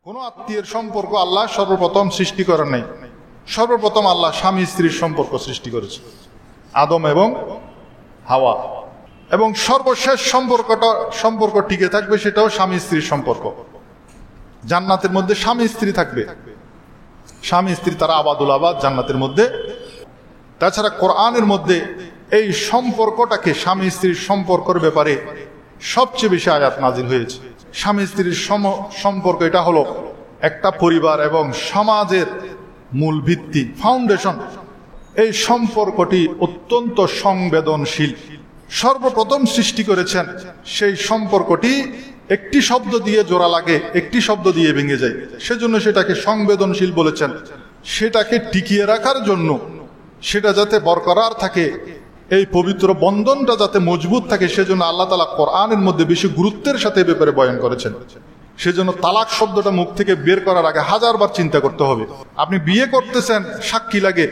কোন আত্মীয়ের সম্পর্ক আল্লাহ সর্বপ্রথম সৃষ্টি করেন নাই। সর্বপ্রথম আল্লাহ স্বামী স্ত্রীর সম্পর্ক সৃষ্টি করেছে, আদম এবং হাওয়া। এবং সর্বশেষ সম্পর্ক টিকে থাকবে, সেটাও স্বামী স্ত্রীর সম্পর্ক। জান্নাতের মধ্যে স্বামী স্ত্রী থাকবে, স্বামী স্ত্রী তারা আবাদুল আবাদ জান্নাতের মধ্যে। তাছাড়া কোরআনের মধ্যে এই সম্পর্কটাকে, স্বামী স্ত্রীর সম্পর্কের ব্যাপারে সবচেয়ে বেশি আয়াত নাজিল হয়েছে। স্বামী স্ত্রীর সম্পর্ক এটা হলো একটা পরিবার এবং সমাজের মূল ভিত্তি, ফাউন্ডেশন। এই সম্পর্কটি অত্যন্ত সংবেদনশীল। সর্বপ্রথম সৃষ্টি করেছেন সেই সম্পর্কটি একটি শব্দ দিয়ে জোড়া লাগে, একটি শব্দ দিয়ে ভেঙে যায়। সেজন্য সেটাকে সংবেদনশীল বলেছেন। সেটাকে টিকিয়ে রাখার জন্য, সেটা যাতে বরকরার থাকে, এই পবিত্র বন্ধনটা যাতে মজবুত থাকে, সেজন্য আল্লাহ তাআলা কোরআনের মধ্যে বেশি গুরুত্বের সাথে এ ব্যাপারে বয়ান করেছেন। সেজন্য তালাক শব্দটা মুখ থেকে বের করার আগে হাজারবার চিন্তা করতে হবে। আপনি বিয়ে করতেছেন, সাক্ষী লাগে,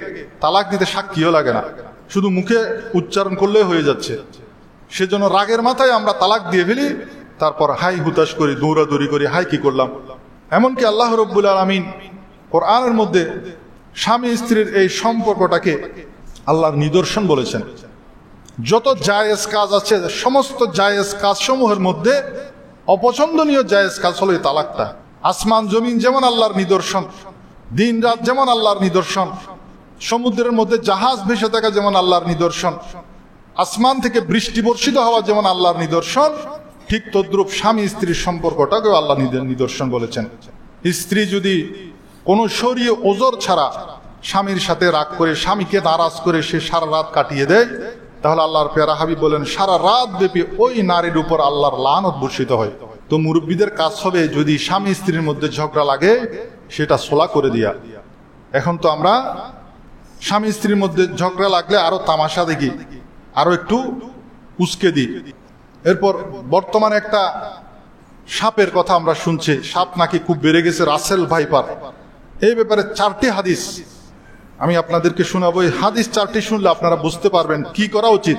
তালাক দিতে সাক্ষীও লাগে না, শুধু মুখে উচ্চারণ করলেই হয়ে যাচ্ছে। সেজন্য রাগের মাথায় আমরা তালাক দিয়ে ফেলি, তারপর হাই হুতাশ করি, দৌড়াদৌড়ি করি, হাই কি করলাম। এমনকি আল্লাহ রাব্বুল আলামিন কোরআনের মধ্যে স্বামী স্ত্রীর এই সম্পর্কটাকে আল্লাহর নিদর্শন বলেছেন। যত জায়েজ কাজ আছে, সমস্ত জায়েজ কাজসমূহের মধ্যে অপছন্দনীয় জায়েজ কাজ হলো এই তালাকটা। আসমান জমিন যেমন আল্লাহর নিদর্শন, দিন রাত যেমন আল্লাহর নিদর্শন, সমুদ্রের মধ্যে জাহাজ ভেসে থাকা যেমন আল্লাহর নিদর্শন, আসমান থেকে বৃষ্টি বর্ষিত হওয়া যেমন আল্লাহর নিদর্শন, ঠিক তদ্রূপ স্বামী স্ত্রীর সম্পর্কটাকেও আল্লাহ নিদর্শন বলেছেন। স্ত্রী যদি কোনো শরীয় ওজর ছাড়া স্বামীর সাথে রাগ করে, স্বামীকে নারাজ করে সে সারা রাত কাটিয়ে দেয়, তাহলে আল্লাহর পেয়ারা হাবিব বলেন সারা রাত ব্যাপী ওই নারীর উপর আল্লাহর লানত বর্ষিত হয়। তো মুরব্বীদের কাজ হবে, যদি স্বামী স্ত্রীর মধ্যে ঝগড়া লাগে সেটা সোলা করে দিয়া। এখন তো আমরা স্বামী স্ত্রীর মধ্যে ঝগড়া লাগলে আরো তামাশা দেখি, আরো একটু উস্কে দিই। এরপর বর্তমানে একটা সাপের কথা আমরা শুনছি, সাপ নাকি খুব বেড়ে গেছে, রাসেল ভাইপার। এই ব্যাপারে 4টি হাদিস আমি আপনাদেরকে শোনাবো। এই হাদিস 4টি শুনলে আপনারা বুঝতে পারবেন কি করা উচিত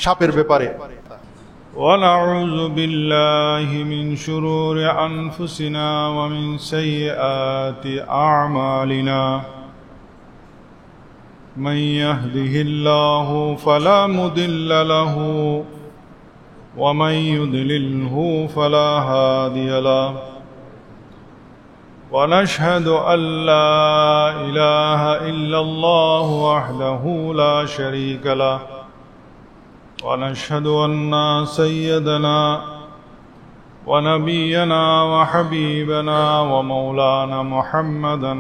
সাপের ব্যাপারে। وَنَعُوذُ بِاللَّهِ مِنْ شُرُورِ أَنفُسِنَا وَمِنْ سَيِّئَاتِ أَعْمَالِنَا مَنْ يَهْدِهِ اللَّهُ فَلَا مُضِلَّ لَهُ وَمَنْ يُضْلِلْهُ فَلَا هَادِيَ لَهُ ونشهد أن لا إله إلا الله وحده لا شريك له ونشهد أن سيدنا ونبينا وحبيبنا ومولانا محمدا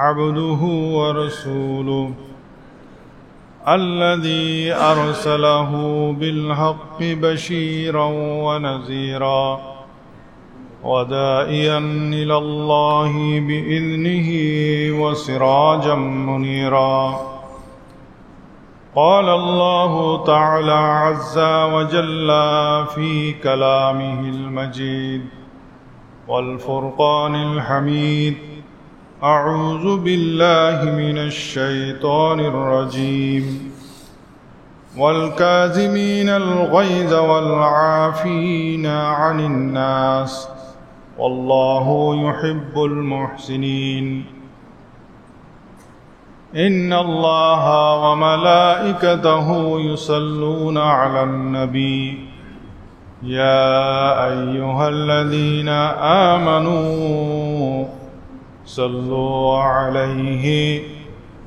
عبده ورسوله الذي أرسله بالحق بشيرا ونذيرا وداعيا إلى الله بإذنه وسراجا منيرا قال الله تعالى عز وجل في كلامه المجيد والفرقان الحميد أعوذ بالله من الشيطان الرجيم والكاظمين الغيظ والعافين عن الناس والله يحب المحسنين إن الله وملائكته يصلون على النبي يا أيها الذين آمنوا صلوا عليه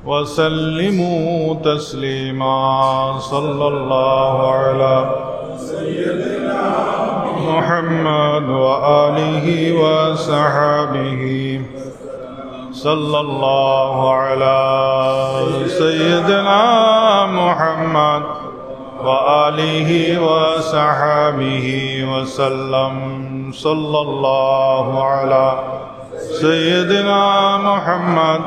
وسلموا تسليما صلى الله على سيدنا محمد وآله وصحبه صلى الله على سيدنا محمد وآله وصحبه وسلم صلى الله على سيدنا محمد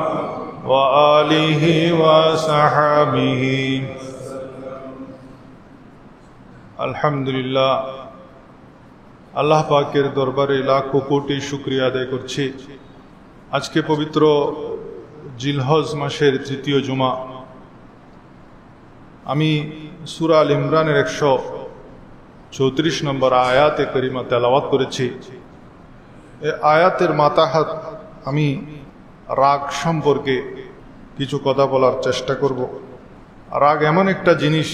وآله وصحبه আলহামদুলিল্লাহ। আল্লাহ পাকের দরবারে লাখো কোটি শুকরিয়া আদায় করছি। আজকে পবিত্র জিলহজ মাসের 3য় জুমা। আমি সূরা আল ইমরানের 134 নম্বর আয়াতে করিমা তেলাওয়াত করেছি। এই আয়াতের মাতাহাত আমি রাগ সম্পর্কে কিছু কথা বলার চেষ্টা করব। রাগ এমন একটা জিনিস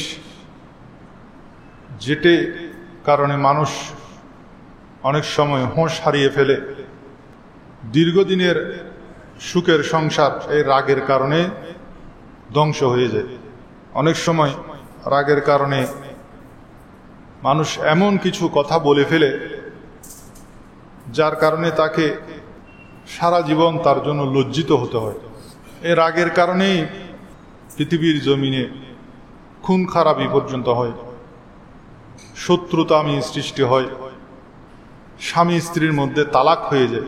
যেটি কারণে মানুষ অনেক সময় হোঁশ হারিয়ে ফেলে। দীর্ঘদিনের সুখের সংসার এই রাগের কারণে ধ্বংস হয়ে যায়। অনেক সময় রাগের কারণে মানুষ এমন কিছু কথা বলে ফেলে যার কারণে তাকে সারা জীবন তার জন্য লজ্জিত হতে হয়। এই রাগের কারণেই পৃথিবীর জমিনে খুন খারাপি পর্যন্ত হয়, শত্রুতামি সৃষ্টি হয়, স্বামী স্ত্রীর মধ্যে তালাক হয়ে যায়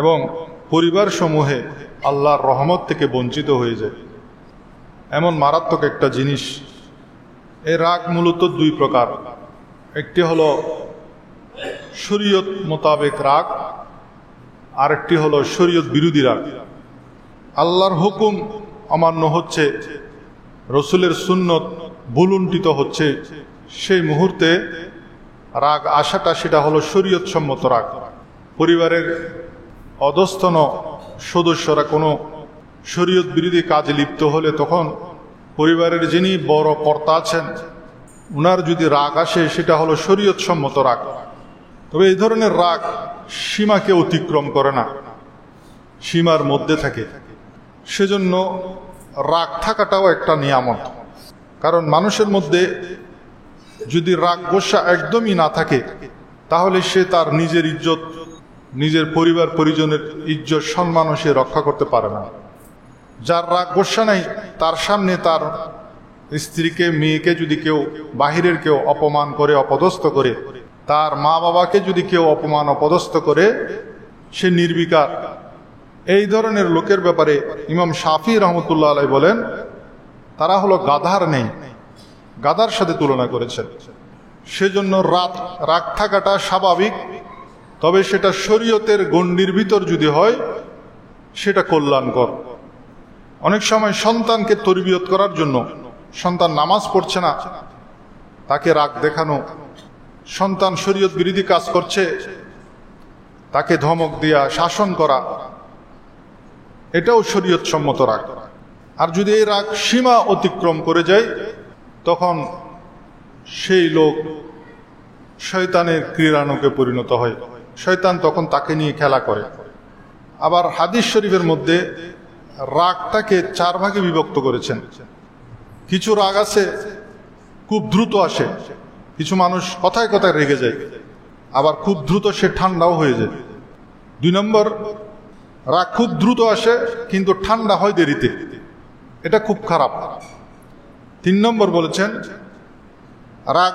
এবং পরিবার সমূহে আল্লাহর রহমত থেকে বঞ্চিত হয়ে যায়। এমন মারাত্মক একটা জিনিস। এই রাগ মূলত দুই প্রকার। একটি হলো শরীয়ত মোতাবেক রাগ, আরেকটি হলো শরীয়ত বিরোধী রাগ। আল্লাহর হুকুম অমান্য হচ্ছে, রসুলের সুন্নত ভুলুণ্ঠিত হচ্ছে, সেই মুহূর্তে রাগ আসাটা সেটা হলো শরীয়ত সম্মত রাগ। পরিবারের অধস্তন সদস্যরা কোনো শরীয়ত বিরোধী কাজে লিপ্ত হলে তখন পরিবারের যিনি বড় কর্তা আছেন উনার যদি রাগ আসে সেটা হলো শরীয়ত সম্মত রাগ। তবে এই ধরনের রাগ সীমাকে অতিক্রম করে না, সীমার মধ্যে থাকে। সেজন্য রাগ থাকাটাও একটা নিয়ামত। কারণ মানুষের মধ্যে যদি রাগ গোসা একদমই না থাকে তাহলে সে তার নিজের ইজ্জত, নিজের পরিবার পরিজনের ইজ্জত সম্মানও সে রক্ষা করতে পারে না। যার রাগ গোসা নাই তার সামনে তার স্ত্রীকে, মেয়েকে যদি কেউ, বাহিরের কেউ অপমান করে, অপদস্থ করে, তার মা বাবাকে যদি কেউ অপমান অপদস্থ করে, সে নির্বিকার। এই ধরনের লোকের ব্যাপারে ইমাম শাফি রহমতুল্লাহ আলাই বলেন তারা হলো গাধার নেই, গাধার সাথে তুলনা করেছেন। সেজন্য রাগ থাকাটা স্বাভাবিক, তবে সেটা শরীয়তের গণ্ডির ভিতর যদি হয় সেটা কল্যাণকর। অনেক সময় সন্তানকে তরবিয়ত করার জন্য, সন্তান নামাজ পড়ছে না তাকে রাগ দেখানো, সন্তান শরীয়ত বিরোধী কাজ করছে তাকে ধমক দেয়া, শাসন করা, এটাও শরীয়ত সম্মত রাগ। আর যদি এই রাগ সীমা অতিক্রম করে যায় তখন সেই লোক শয়তানের ক্রীড়ানকে পরিণত হয়, শয়তান তখন তাকে নিয়ে খেলা করে। আবার হাদিস শরীফের মধ্যে রাগটাকে 4 ভাগে বিভক্ত করেছেন। কিছু রাগ আছে খুব দ্রুত আসে, কিছু মানুষ কথায় কথায় রেগে যায়, আবার খুব দ্রুত সে ঠান্ডাও হয়ে যায়। 2 নম্বর, রাগ খুব দ্রুত আসে কিন্তু ঠান্ডা হয় দেরিতে, এটা খুব খারাপ। 3 নম্বর বলেছেন রাগ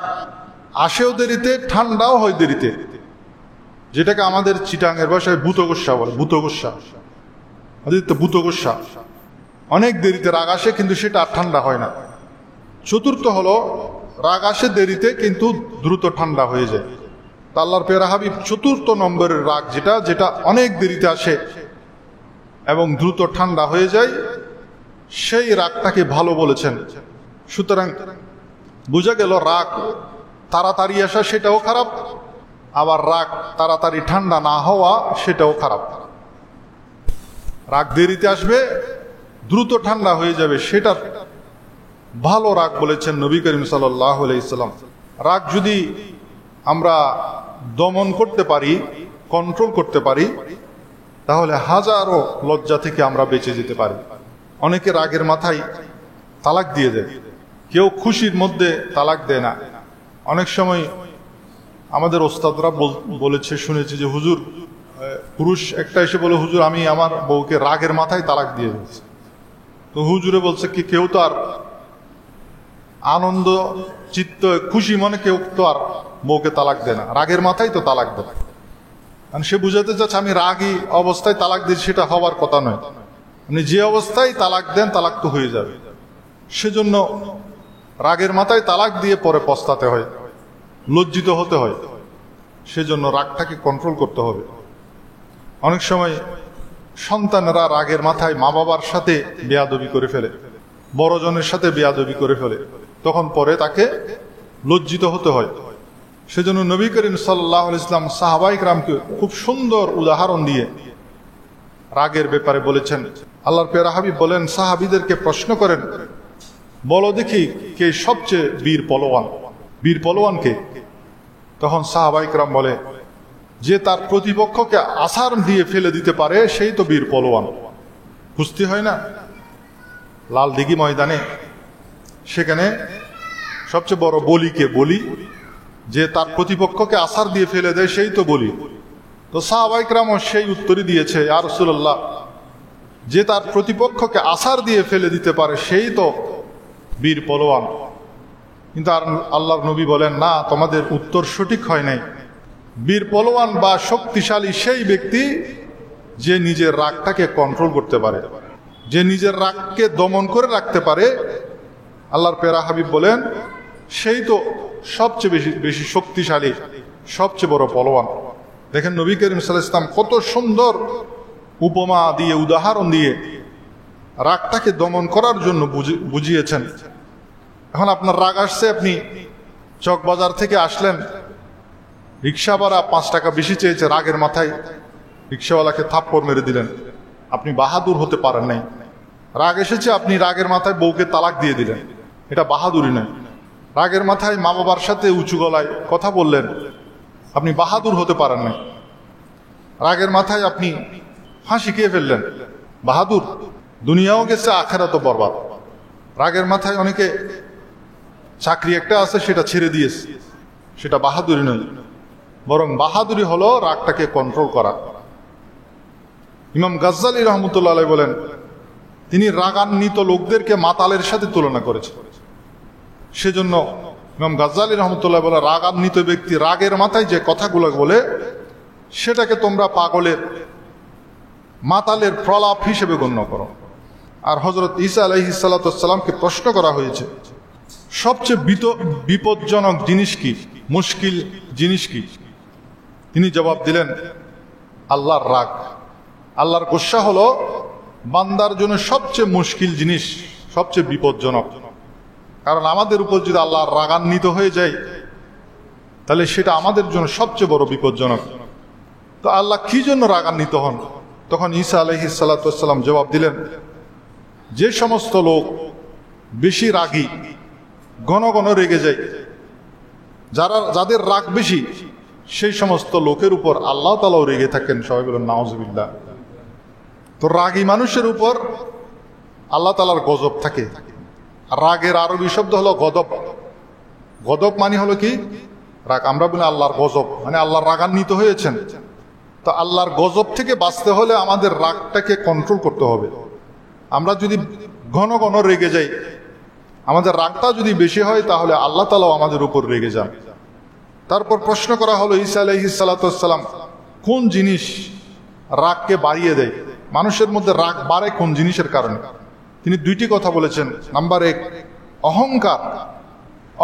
আসেও দেরিতে, ঠান্ডাও হয় দেরিতে, যেটাকে আমাদের চিটাঙের ভাষায় ভূতগোস্বা বলে। ভূতগোস্বা, ভূতগোস্বা, অনেক দেরিতে রাগ আসে কিন্তু সেটা আর ঠান্ডা হয় না। 4র্থ হলো রাগ আসে দেরিতে কিন্তু দ্রুত ঠান্ডা হয়ে যায়। আল্লাহর পেয়ারা হাবিব 4র্থ নম্বরের রাগ যেটা অনেক দেরিতে আসে এবং দ্রুত ঠান্ডা হয়ে যায়, সেই রাগটাকে ভালো বলেছেন। সুতরাং বোঝা গেল রাগ তাড়াতাড়ি আসা সেটাও খারাপ, আবার রাগ তাড়াতাড়ি ঠান্ডা না হওয়া সেটাও খারাপ। রাগ দেরিতে আসবে, দ্রুত ঠান্ডা হয়ে যাবে, সেটা ভালো রাগ বলেছেন নবী করিম সাল্লাল্লাহু আলাইহি সাল্লাম। রাগ যদি আমরা দমন করতে পারি, কন্ট্রোল করতে পারি, তাহলে হাজারো লজ্জা থেকে আমরা বেঁচে যেতে পারি। অনেকে রাগের মাথায় তালাক দিয়ে দেয়, কেউ খুশির মধ্যে তালাক দেয় না। অনেক সময় আমাদের ওস্তাদরা বলেছে, শুনেছি যে হুজুর, পুরুষ একটা এসে বলে হুজুর আমি আমার বউকে রাগের মাথায় তালাক দিয়ে দিয়েছি। তো হুজুরে বলছে কি কেউ তো আর আনন্দ চিত্ত খুশি মনে কেউ তো আর বউকে তালাক দেয় না, রাগের মাথায় তো তালাক দেয়। সে বুঝাতে চাচ্ছে আমি রাগী অবস্থায় তালাক দিচ্ছি, সেটা হওয়ার কথা নয়। আপনি যে অবস্থায় তালাক দেন তালাক তো হয়ে যাবে। সেজন্য রাগের মাথায় তালাক দিয়ে পরে পস্তাতে হয়, লজ্জিত হতে হয়। সেজন্য রাগটাকে কন্ট্রোল করতে হবে। অনেক সময় সন্তানেরা রাগের মাথায় মা বাবার সাথে বেয়াদবি করে ফেলে, বড়জনের সাথে বেয়াদবি করে ফেলে, তখন পরে তাকে লজ্জিত হতে হয়। সেজন্য নবী করিম সাল্লাল্লাহু আলাইহি ওয়াসাল্লাম সাহাবায়ে কেরামকে খুব সুন্দর উদাহরণ দিয়ে রাগের ব্যাপারে বলেছেন। আল্লাহর প্রিয় হাবিব বলেন, সাহাবীদেরকে প্রশ্ন করেন, বলো দেখি কে সবচেয়ে বীর পলোয়ান? বীর পলোয়ান কে? তখন সাহাবায়ে কেরাম বলে, যে তার প্রতিপক্ষকে আছাড় দিয়ে ফেলে দিতে পারে সেই তো বীর পলোয়ান। কুস্তি হয় না লাল দিঘি ময়দানে, সেখানে সবচেয়ে বড় বলিকে বলি, যে তার প্রতিপক্ষকে আছাড় দিয়ে ফেলে দেয় সেই তো বলি। তো সাহাবায়ে কেরাম সেই উত্তরই দিয়েছে, ইয়া রাসূলুল্লাহ, যে তার প্রতিপক্ষকে আছাড় দিয়ে ফেলে দিতে পারে সেই তো বীর পলোয়ান। কিন্তু আর আল্লাহর নবী বলেন, না, তোমাদের উত্তর সঠিক হয় নাই। বীর পলোয়ান বা শক্তিশালী সেই ব্যক্তি যে নিজের রাগটাকে কন্ট্রোল করতে পারে, যে নিজের রাগকে দমন করে রাখতে পারে। আল্লাহর প্রিয় হাবিব বলেন, সেই তো সবচেয়ে বেশি শক্তিশালী, সবচেয়ে বড় পলোয়ান। দেখেন নবী করিম সাল্লাল্লাহু আলাইহি ওয়াসাল্লাম কত সুন্দর উপমা দিয়ে, উদাহরণ দিয়ে রাগটাকে দমন করার জন্য বুঝিয়েছেন। এখন আপনার রাগ আসছে, আপনি চকবাজার থেকে আসলেন, রিক্সা ভাড়া 5 টাকা বেশি চেয়েছে, রাগের মাথায় রিক্সাওয়ালাকে থাপ্পড় মেরে দিলেন। আপনি বাহাদুর হতে পারেন নাই। রাগ এসেছে, আপনি রাগের মাথায় বউকে তালাক দিয়ে দিলেন, এটা বাহাদুরি নয়। রাগের মাথায় মা বাবার সাথে উঁচু গলায় কথা বললেন, আপনি বাহাদুর হতে পারেন নাই। রাগের মাথায় আপনি ফাঁসি খেয়ে ফেললেন, বাহাদুর? দুনিয়াও গেছে, আখিরাতও বরবাদ। রাগের মাথায় অনেকে চাকরি একটা আছে সেটা ছেড়ে দিয়েছে, সেটা বাহাদুরি নয়, বরং বাহাদুরি হলো রাগটাকে কন্ট্রোল করা। ইমাম গাজ্জালী রহমতুল্লাহ আলাইহি বলেন, তিনি রাগান্বিত লোকদেরকে মাতালের সাথে তুলনা করেছেন। সেজন্য ইমাম গাজ্জালী রহমতুল্লাহ বলে, রাগান্বিত ব্যক্তি রাগের মাথায় যে কথাগুলো বলে সেটাকে তোমরা পাগলের, মাতালের প্রলাপ হিসেবে গণ্য করো। আর হযরত ঈসা আলাইহিস সালাতুস-সালামকে প্রশ্ন করা হয়েছে, সবচেয়ে বিপজ্জনক জিনিস কি, মুশকিল জিনিস কি? তিনি জবাব দিলেন, আল্লাহর রাগ। আল্লাহর গুসা হলো বান্দার জন্য সবচেয়ে মুশকিল জিনিস, সবচেয়ে বিপজ্জনক। কারণ আমাদের উপর যদি আল্লাহর রাগান্বিত হয়ে যায়, তাহলে সেটা আমাদের জন্য সবচেয়ে বড় বিপজ্জনক। তো আল্লাহ কি জন্য রাগান্বিত হন? তখন ঈসা আলাইহিস সালাতুস-সালাম জবাব দিলেন, যে সমস্ত লোক বেশি রাগী, ঘন ঘন রেগে যায়, যাদের রাগ বেশি, সেই সমস্ত লোকের উপর আল্লাহ তাআলাও রেগে থাকেন। সবাই বলেন নাউজুবিল্লাহ। তো রাগী মানুষের উপর আল্লাহ তাআলার গজব থাকে। রাগের আরবি শব্দ হলো গদব। গদব মানে হলো কি? রাগ। আমরা বলি আল্লাহর গজব, মানে আল্লাহর রাগান্বিত হয়েছেন। তো আল্লাহর গজব থেকে বাঁচতে হলে আমাদের রাগটাকে কন্ট্রোল করতে হবে। আমরা যদি ঘন ঘন রেগে যাই, আমাদের রাগটা যদি বেশি হয়, তাহলে আল্লাহ তাআলাও আমাদের উপর রেগে যান। তারপর প্রশ্ন করা হলো, ঈসা আলাইহিস সালাতুস-সালাম কোন জিনিস রাগকে বাড়িয়ে দেয়? মানুষের মধ্যে রাগ বাড়ে কোন জিনিসের কারণে? তিনি 2টি কথা বলেছেন। নাম্বার 1, অহংকার।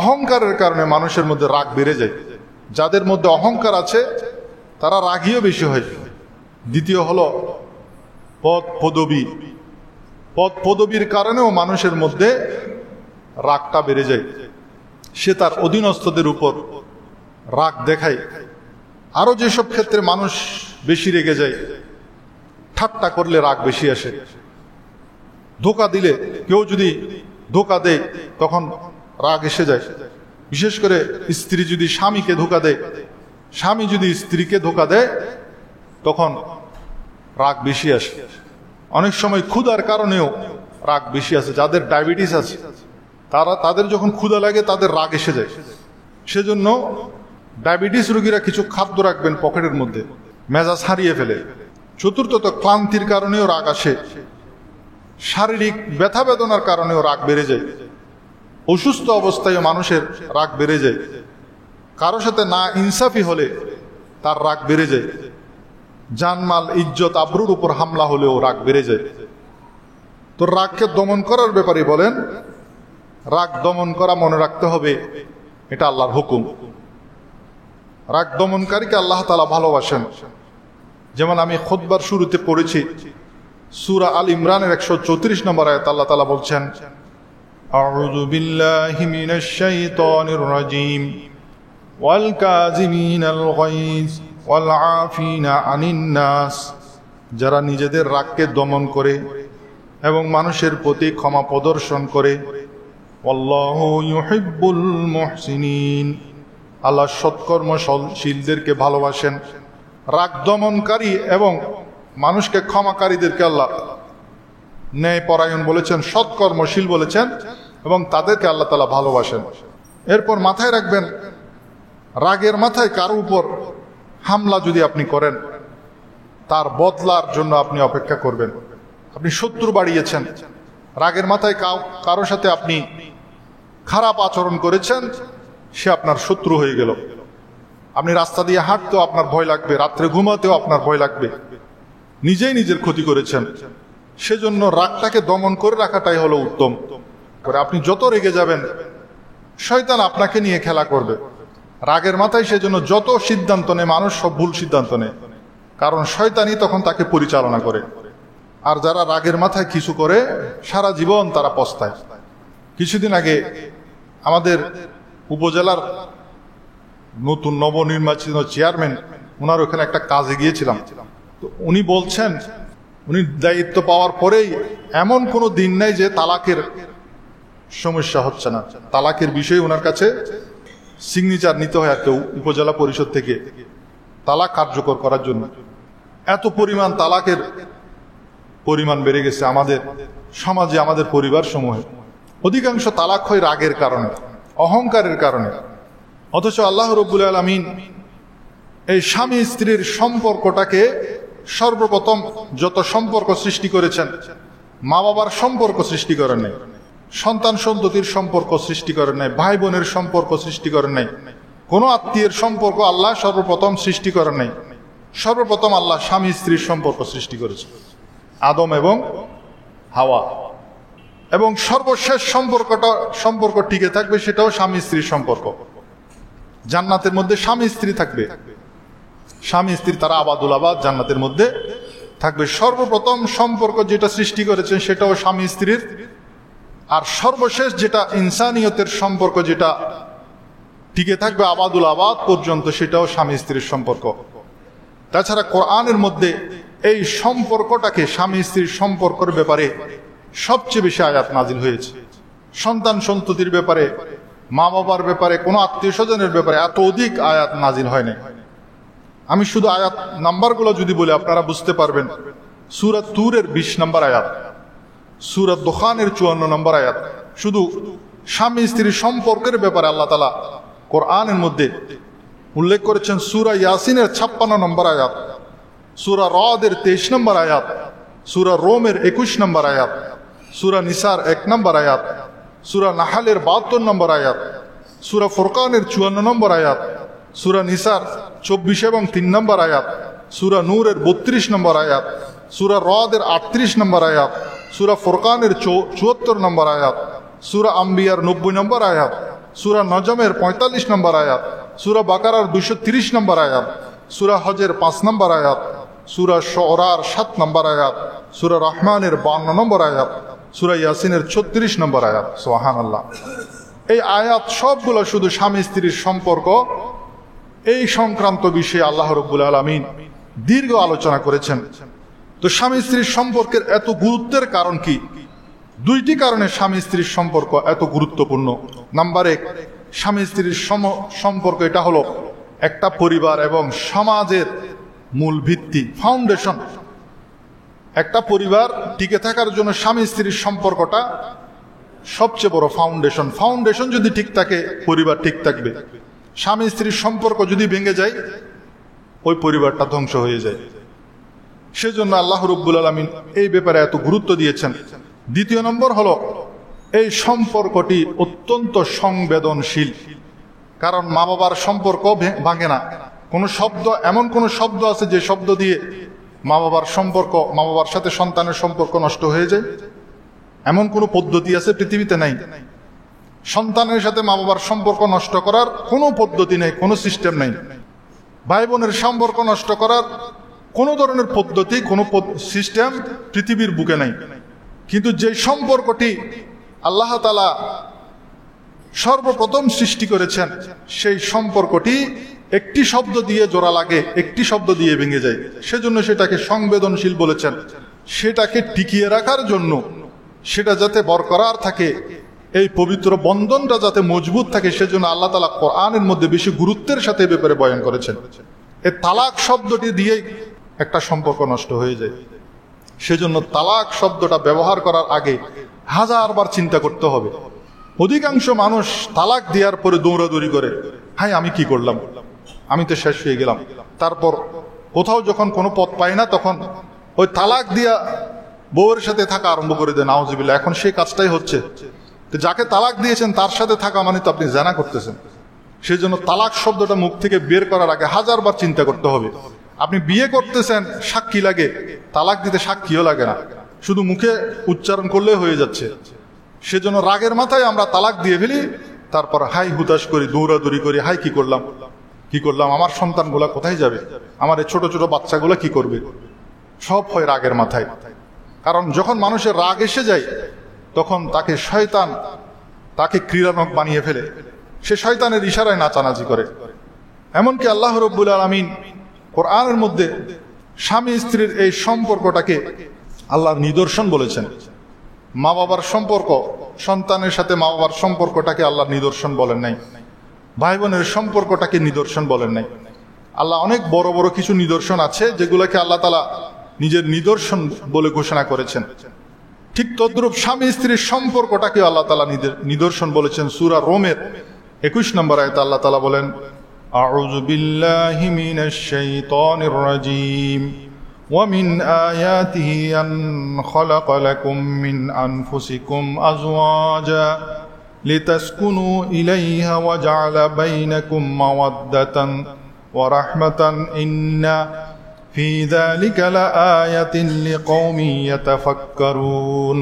অহংকারের কারণে মানুষের মধ্যে রাগ বেড়ে যায়। যাদের মধ্যে অহংকার আছে তারা রাগীও বেশি হয়। দ্বিতীয় হলো পদ পদবী। পদ পদবীর কারণেও মানুষের মধ্যে রাগটা বেড়ে যায়। সে তার অধীনস্থদের উপর রাগ দেখায়। আরো যেসব ক্ষেত্রে মানুষ বেশি রেগে যায়, ঠাট্টা করলে রাগ বেশি আসে, ধোকা দিলে, কেউ যদি ধোকা দেয় তখন রাগ এসে যায়। বিশেষ করে স্ত্রী যদি স্বামীকে ধোকা দেয়, স্বামী যদি স্ত্রীকে ধোকা দেয়, তখন রাগ বেশি আসে। অনেক সময় ক্ষুধার কারণেও রাগ বেশি আসে। যাদের ডায়াবেটিস আছে তাদের যখন ক্ষুধা লাগে তাদের রাগ এসে যায়। সেজন্য ডায়াবেটিস রোগীরা কিছু খাদ্য রাখবেন পকেটের মধ্যে, মেজাজ হারিয়ে ফেলে। চতুর্থত, ক্লান্তির কারণেও রাগ আসে। শারীরিক ব্যথা বেদনার কারণেও রাগ বেড়ে যায়। অসুস্থ অবস্থায় মানুষের রাগ বেড়ে যায়। কারো সাথে না ইনসাফি হলে তার রাগ বেড়ে যায়। জানমাল, ইজ্জত, আবরুর উপর হামলা হলেও রাগ বেড়ে যায়। তো রাগকে দমন করার ব্যাপারে বলেন, রাগ দমন করা মনে রাখতে হবে এটা আল্লাহর হুকুম। রাগ দমনকারীকে আল্লাহ তাআলা ভালোবাসেন। যেমন আমি খুতবার শুরুতে পড়েছি, সূরা আল ইমরানের 134 নম্বর আয়াত আল্লাহ তাআলা বলছেন, আউযু বিল্লাহি মিনাশ শাইতানির রাজীম ওয়াল কাযিমিনাল গায়জ ওয়াল আফিনা আনিন নাস, যারা নিজেদের রাগকে দমন করে এবং মানুষের প্রতি ক্ষমা প্রদর্শন করে। আল্লাহু ইউহিব্বুল মুহসিনিন, আল্লাহ সৎকর্মশীলদেরকে ভালোবাসেন। রাগ দমনকারী এবং মানুষকে ক্ষমাকারীদেরকে আল্লাহ ন্যায়পরায়ণ বলেছেন, সৎকর্মশীল বলেছেন, এবং তাদেরকে আল্লাহ তাআলা ভালোবাসেন। এরপর মাথায় রাখবেন, রাগের মাথায় কারো উপর হামলা যদি আপনি করেন, তার বদলার জন্য আপনি অপেক্ষা করবেন। আপনি শত্রু বাড়িয়েছেন, রাগের মাথায় কারোর সাথে আপনি খারাপ আচরণ করেছেন, সে আপনার শত্রু হয়ে গেল। আপনি রাস্তা দিয়ে হাঁটতেও আপনার ভয় লাগবে, রাত্রে ঘুমাতেও আপনার ভয় লাগবে, নিজেই নিজের ক্ষতি করেছেন। সেজন্য রাগটাকে দমন করে রাখাটাই হলো উত্তম। আপনি যত রেগে যাবেন, শয়তান আপনাকে নিয়ে খেলা করবে। রাগের মাথায় সেজন্য যত সিদ্ধান্ত নেয় মানুষ, সব ভুল সিদ্ধান্ত নেয়, কারণ শয়তানই তখন তাকে পরিচালনা করে। আর যারা রাগের মাথায় কিছু করে, সারা জীবন তারা পস্তায়। কিছুদিন আগে আমাদের উপজেলার নতুন নবনির্বাচিত চেয়ারম্যান, ওনার ওখানে একটা কাজে গিয়েছিলাম। তো উনি বলছেন, উনি দায়িত্ব পাওয়ার পরেই এমন কোনো দিন নাই যে তালাকের সমস্যা হচ্ছে না। তালাকের বিষয়ে ওনার কাছে সিগনেচার নিতে হয় একটা উপজেলা পরিষদ থেকে তালাক কার্যকর করার জন্য। এত পরিমাণ তালাকের পরিমাণ বেড়ে গেছে আমাদের সমাজে, আমাদের পরিবার সমূহে। অধিকাংশ তালাক হয় রাগের কারণে, অহংকারের কারণে। অথচ আল্লাহ রাব্বুল আলামিন এই স্বামী স্ত্রীর সম্পর্কটাকে সর্বপ্রথম যত সম্পর্ক সৃষ্টি করেছেন, মা বাবার সম্পর্ক সৃষ্টি করেন নাই, সন্তান সন্ততির সম্পর্ক সৃষ্টি করেন নাই, ভাই বোনের সম্পর্ক সৃষ্টি করেন নাই, কোনো আত্মীয়ের সম্পর্ক আল্লাহ সর্বপ্রথম সৃষ্টি করেন নাই। সর্বপ্রথম আল্লাহ স্বামী স্ত্রীর সম্পর্ক সৃষ্টি করেছেন, আদম এবং হাওয়া। এবং সর্বশেষ সম্পর্ক টিকে থাকবে, সেটাও স্বামী স্ত্রীর সম্পর্ক। জান্নাতের মধ্যে স্বামী স্ত্রী থাকবে, স্বামী স্ত্রী তারা আবাদুল আবাদ জান্নাতের মধ্যে থাকবে। সর্বপ্রথম সম্পর্ক যেটা সৃষ্টি করেছেন সেটাও স্বামী স্ত্রীর। আর সর্বশেষ যেটা ইনসানিয়তের সম্পর্ক, যেটা টিকে থাকবে আবাদুল আবাদ পর্যন্ত, সেটাও স্বামী স্ত্রীর সম্পর্ক। তাছাড়া কোরআনের মধ্যে এই সম্পর্কটাকে, স্বামী স্ত্রীর সম্পর্কের ব্যাপারে সবচেয়ে বেশি আয়াত নাজিল হয়েছে। সন্তান সন্ততির ব্যাপারে, মা বাবার ব্যাপারে, কোনো আত্মীয় স্বজনের ব্যাপারে এত অধিক আয়াত নাজিল হয় নাই। আমি শুধু আয়াত নাম্বারগুলো যদি বলি আপনারা বুঝতে পারবেন। সূরা তুরের 20 নম্বর আয়াত, সূরা দুখানের 54 নম্বর আয়াত। শুধু স্বামী স্ত্রীর সম্পর্কের ব্যাপারে আল্লাহ তাআলা কোরআনের মধ্যে উল্লেখ করেছেন। সূরা ইয়াসিনের 56 নম্বর আয়াত, সূরা রদের 23 নম্বর আয়াত, সূরা রোমের 21 নম্বর আয়াত, সূরা নিসার 1 নম্বর আয়াত, সূরা নাহালের 72 নম্বর আয়াত, সূরা ফুরকানের 54 নম্বর আয়াত, সূরা নিসার 24 এবং 3 নম্বর আয়াত, সূরা নূরের 32 নম্বর আয়াত, সূরা রদের 38 নম্বর আয়াত, সূরা ফুরকানের 74 নম্বর আয়াত, সূরা আম্বিয়ার 90 নম্বর আয়াত, সূরা নজমের 45 নম্বর আয়াত, সূরা বাকারার 230 নম্বর আয়াত, সূরা হজের 5 নম্বর আয়াত, সূরা শুআরার 7 নম্বর আয়াত, সূরা রহমানের 52 নম্বর আয়াত, সূরা ইয়াসিনের 36 নম্বর আয়াত। সুবহানাল্লাহ। এই আয়াত সবগুলো শুধু স্বামী স্ত্রীর সম্পর্ক, এই সংক্রান্ত বিষয়ে আল্লাহ রাব্বুল আলামিন দীর্ঘ আলোচনা করেছেন। তো স্বামী স্ত্রীর সম্পর্কের এত গুরুত্বের কারণ কি? দুইটি কারণে স্বামী স্ত্রীর সম্পর্ক এত গুরুত্বপূর্ণ। নাম্বার 1, স্বামী স্ত্রীর সম্পর্ক এটা হলো একটা পরিবার এবং সমাজের মূল ভিত্তি, ফাউন্ডেশন। একটা পরিবার টিকে থাকার জন্য স্বামী স্ত্রীর সম্পর্কটা সবচেয়ে বড় ফাউন্ডেশন। ফাউন্ডেশন যদি ঠিক থাকে, পরিবার ঠিক থাকবে। স্বামী স্ত্রীর সম্পর্ক যদি ভেঙে যায়, ওই পরিবারটা ধ্বংস হয়ে যায়। সেজন্য আল্লাহ রাব্বুল আলামিন এই ব্যাপারে এত গুরুত্ব দিয়েছেন। দ্বিতীয় নম্বর হলো, এই সম্পর্কটি অত্যন্ত সংবেদনশীল। কারণ মা বাবার সম্পর্ক ভাঙে না। কোনো শব্দ, এমন কোন শব্দ আছে যে শব্দ দিয়ে মা বাবার সম্পর্ক, মা বাবার সাথে সন্তানের সম্পর্ক নষ্ট হয়ে যায়? এমন কোন পদ্ধতি আছে পৃথিবীতে? নাই। সন্তানের সাথে মা বাবার সম্পর্ক নষ্ট করার কোনো পদ্ধতি নেই, কোনো সিস্টেম নেই। ভাই বোনের সম্পর্ক নষ্ট করার কোনো ধরনের পদ্ধতি, কোনো সিস্টেম পৃথিবীর বুকে নাই। কিন্তু যে সম্পর্কটি আল্লাহ তাআলা সর্বপ্রথম সৃষ্টি করেছেন, সেই সম্পর্কটি একটি শব্দ দিয়ে জোড়া লাগে, একটি শব্দ দিয়ে ভেঙে যায়। সেজন্য সেটাকে সংবেদনশীল বলেছেন। সেটাকে টিকিয়ে রাখার জন্য, সেটা যাতে বরকরার থাকে, এই পবিত্র বন্ধনটা যাতে মজবুত থাকে, সেজন্য আল্লাহ তাআলা কোরআনের মধ্যে বেশি গুরুত্বের সাথে এ ব্যাপারে বয়ান করেছেন। এই তালাক শব্দটি দিয়েই একটা সম্পর্ক নষ্ট হয়ে যায়। সেজন্য তালাক শব্দটা ব্যবহার করার আগে হাজারবার চিন্তা করতে হবে। অধিকাংশ মানুষ তালাক দেওয়ার পরে দৌড়াদৌড়ি করে, হাই আমি কি করলাম, আমি তো শেষ হয়ে গেলাম। তারপর কোথাও যখন কোনো পথ পায় না, তখন ওই তালাক দিয়া বউয়ের সাথে থাকা আরম্ভ করে দেয়, নাউজুবিল্লাহ। এখন সেই কাজটাই হচ্ছে। তো যাকে তালাক দিয়েছেন তার সাথে থাকা মানে তো আপনি জানা করতেছেন। সেই জন্য তালাক শব্দটা মুখ থেকে বের করার আগে হাজারবার চিন্তা করতে হবে। আপনি বিয়ে করতেছেন, সাক্ষী লাগে, তালাক দিতে সাক্ষীও লাগে না, শুধু মুখে উচ্চারণ করলে হয়ে যাচ্ছে। সেজন্য রাগের মাথায় আমরা তালাক দিয়ে ফেলি, তারপর হাই হুতাশ করি, দৌড়াদৌড়ি করি, হাই কি করলাম, আমার সন্তানগুলা কোথায় যাবে, আমার এই ছোট ছোট বাচ্চাগুলা কি করবে, সব হয় রাগের মাথায়। কারণ যখন মানুষের রাগ এসে যায়, তখন তাকে শয়তান তাকে ক্রীড়ানক বানিয়ে ফেলে, সে শয়তানের ইশারায় নাচানাচি করে। এমনকি আল্লাহ রাব্বুল আলামিন কোরআনের মধ্যে স্বামী স্ত্রীর এই সম্পর্কটাকে আল্লাহর নিদর্শন বলেছেন। মা বাবার সম্পর্ক, সন্তানের সাথে মা বাবার সম্পর্কটাকে আল্লাহর নিদর্শন বলেন নাই, ভাই বোনের সম্পর্কটাকে নিদর্শন বলেন নাই। আল্লাহ অনেক বড় বড় কিছু নিদর্শন আছে যেগুলোকে আল্লাহ তাআলা নিজের নিদর্শন বলে ঘোষণা করেছেন। ঠিক তদ্রূপ স্বামী স্ত্রীর সম্পর্কটাকে আল্লাহ তাআলা নিদর্শন বলেছেন। সূরা রোমের 21 নম্বর আয়াতে আল্লাহ তাআলা বলেন, আউযু বিল্লাহি মিনাশ শাইতানির রাজীম ওয়া মিন আয়াতিহি আন খালাকা লাকুম মিন আনফুসিকুম আজওয়াজা লিতাসকুনু ইলাইহা ওয়া জাআলা বাইনাকুম মাওয়াদ্দাতান ওয়া রাহমাতান ইন্না ফি যালিকা লাআয়াতিন লিকওমিন ইয়াতাফাক্কারুন।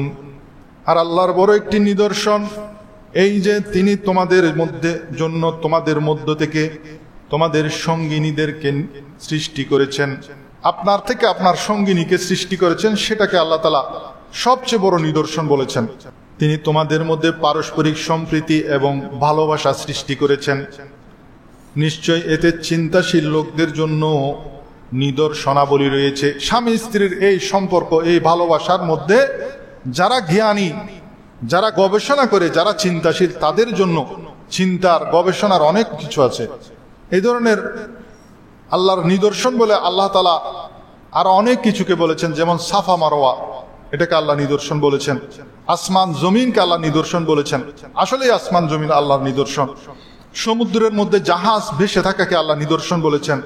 আর আল্লাহর বড় একটি নিদর্শন এই যে তিনি তোমাদের জন্য তোমাদের মধ্য থেকে তোমাদের সঙ্গিনীদেরকে সৃষ্টি করেছেন, আপনার থেকে আপনার সঙ্গিনীকে সৃষ্টি করেছেন, সেটাকে আল্লাহ তাআলা সবচেয়ে বড় নিদর্শন বলেছেন। তিনি তোমাদের মধ্যে পারস্পরিক সম্প্রীতি এবং ভালোবাসা সৃষ্টি করেছেন। নিশ্চয় এতে চিন্তাশীল লোকদের জন্য নিদর্শনাবলী রয়েছে। স্বামী স্ত্রীর এই সম্পর্ক, এই ভালোবাসার মধ্যে যারা জ্ঞানী, যারা গবেষণা করে, যারা চিন্তাশীল, তাদের জন্য চিন্তার গবেষণার অনেক কিছু আছে। এই ধরনের আল্লাহর নিদর্শন বলে আল্লাহ তাআলা আর অনেক কিছুকে বলেছেন, যেমন সাফা মারওয়া, এটাকে আল্লাহ নিদর্শন বলেছেন। আসমান জমিনকে আল্লাহ নিদর্শন বলেছেন। আসলে আসমান জমিন আল্লাহর নিদর্শন। সমুদ্রের মধ্যে জাহাজ ভেসে থাকাকে আল্লাহ নিদর্শন বলেছেন।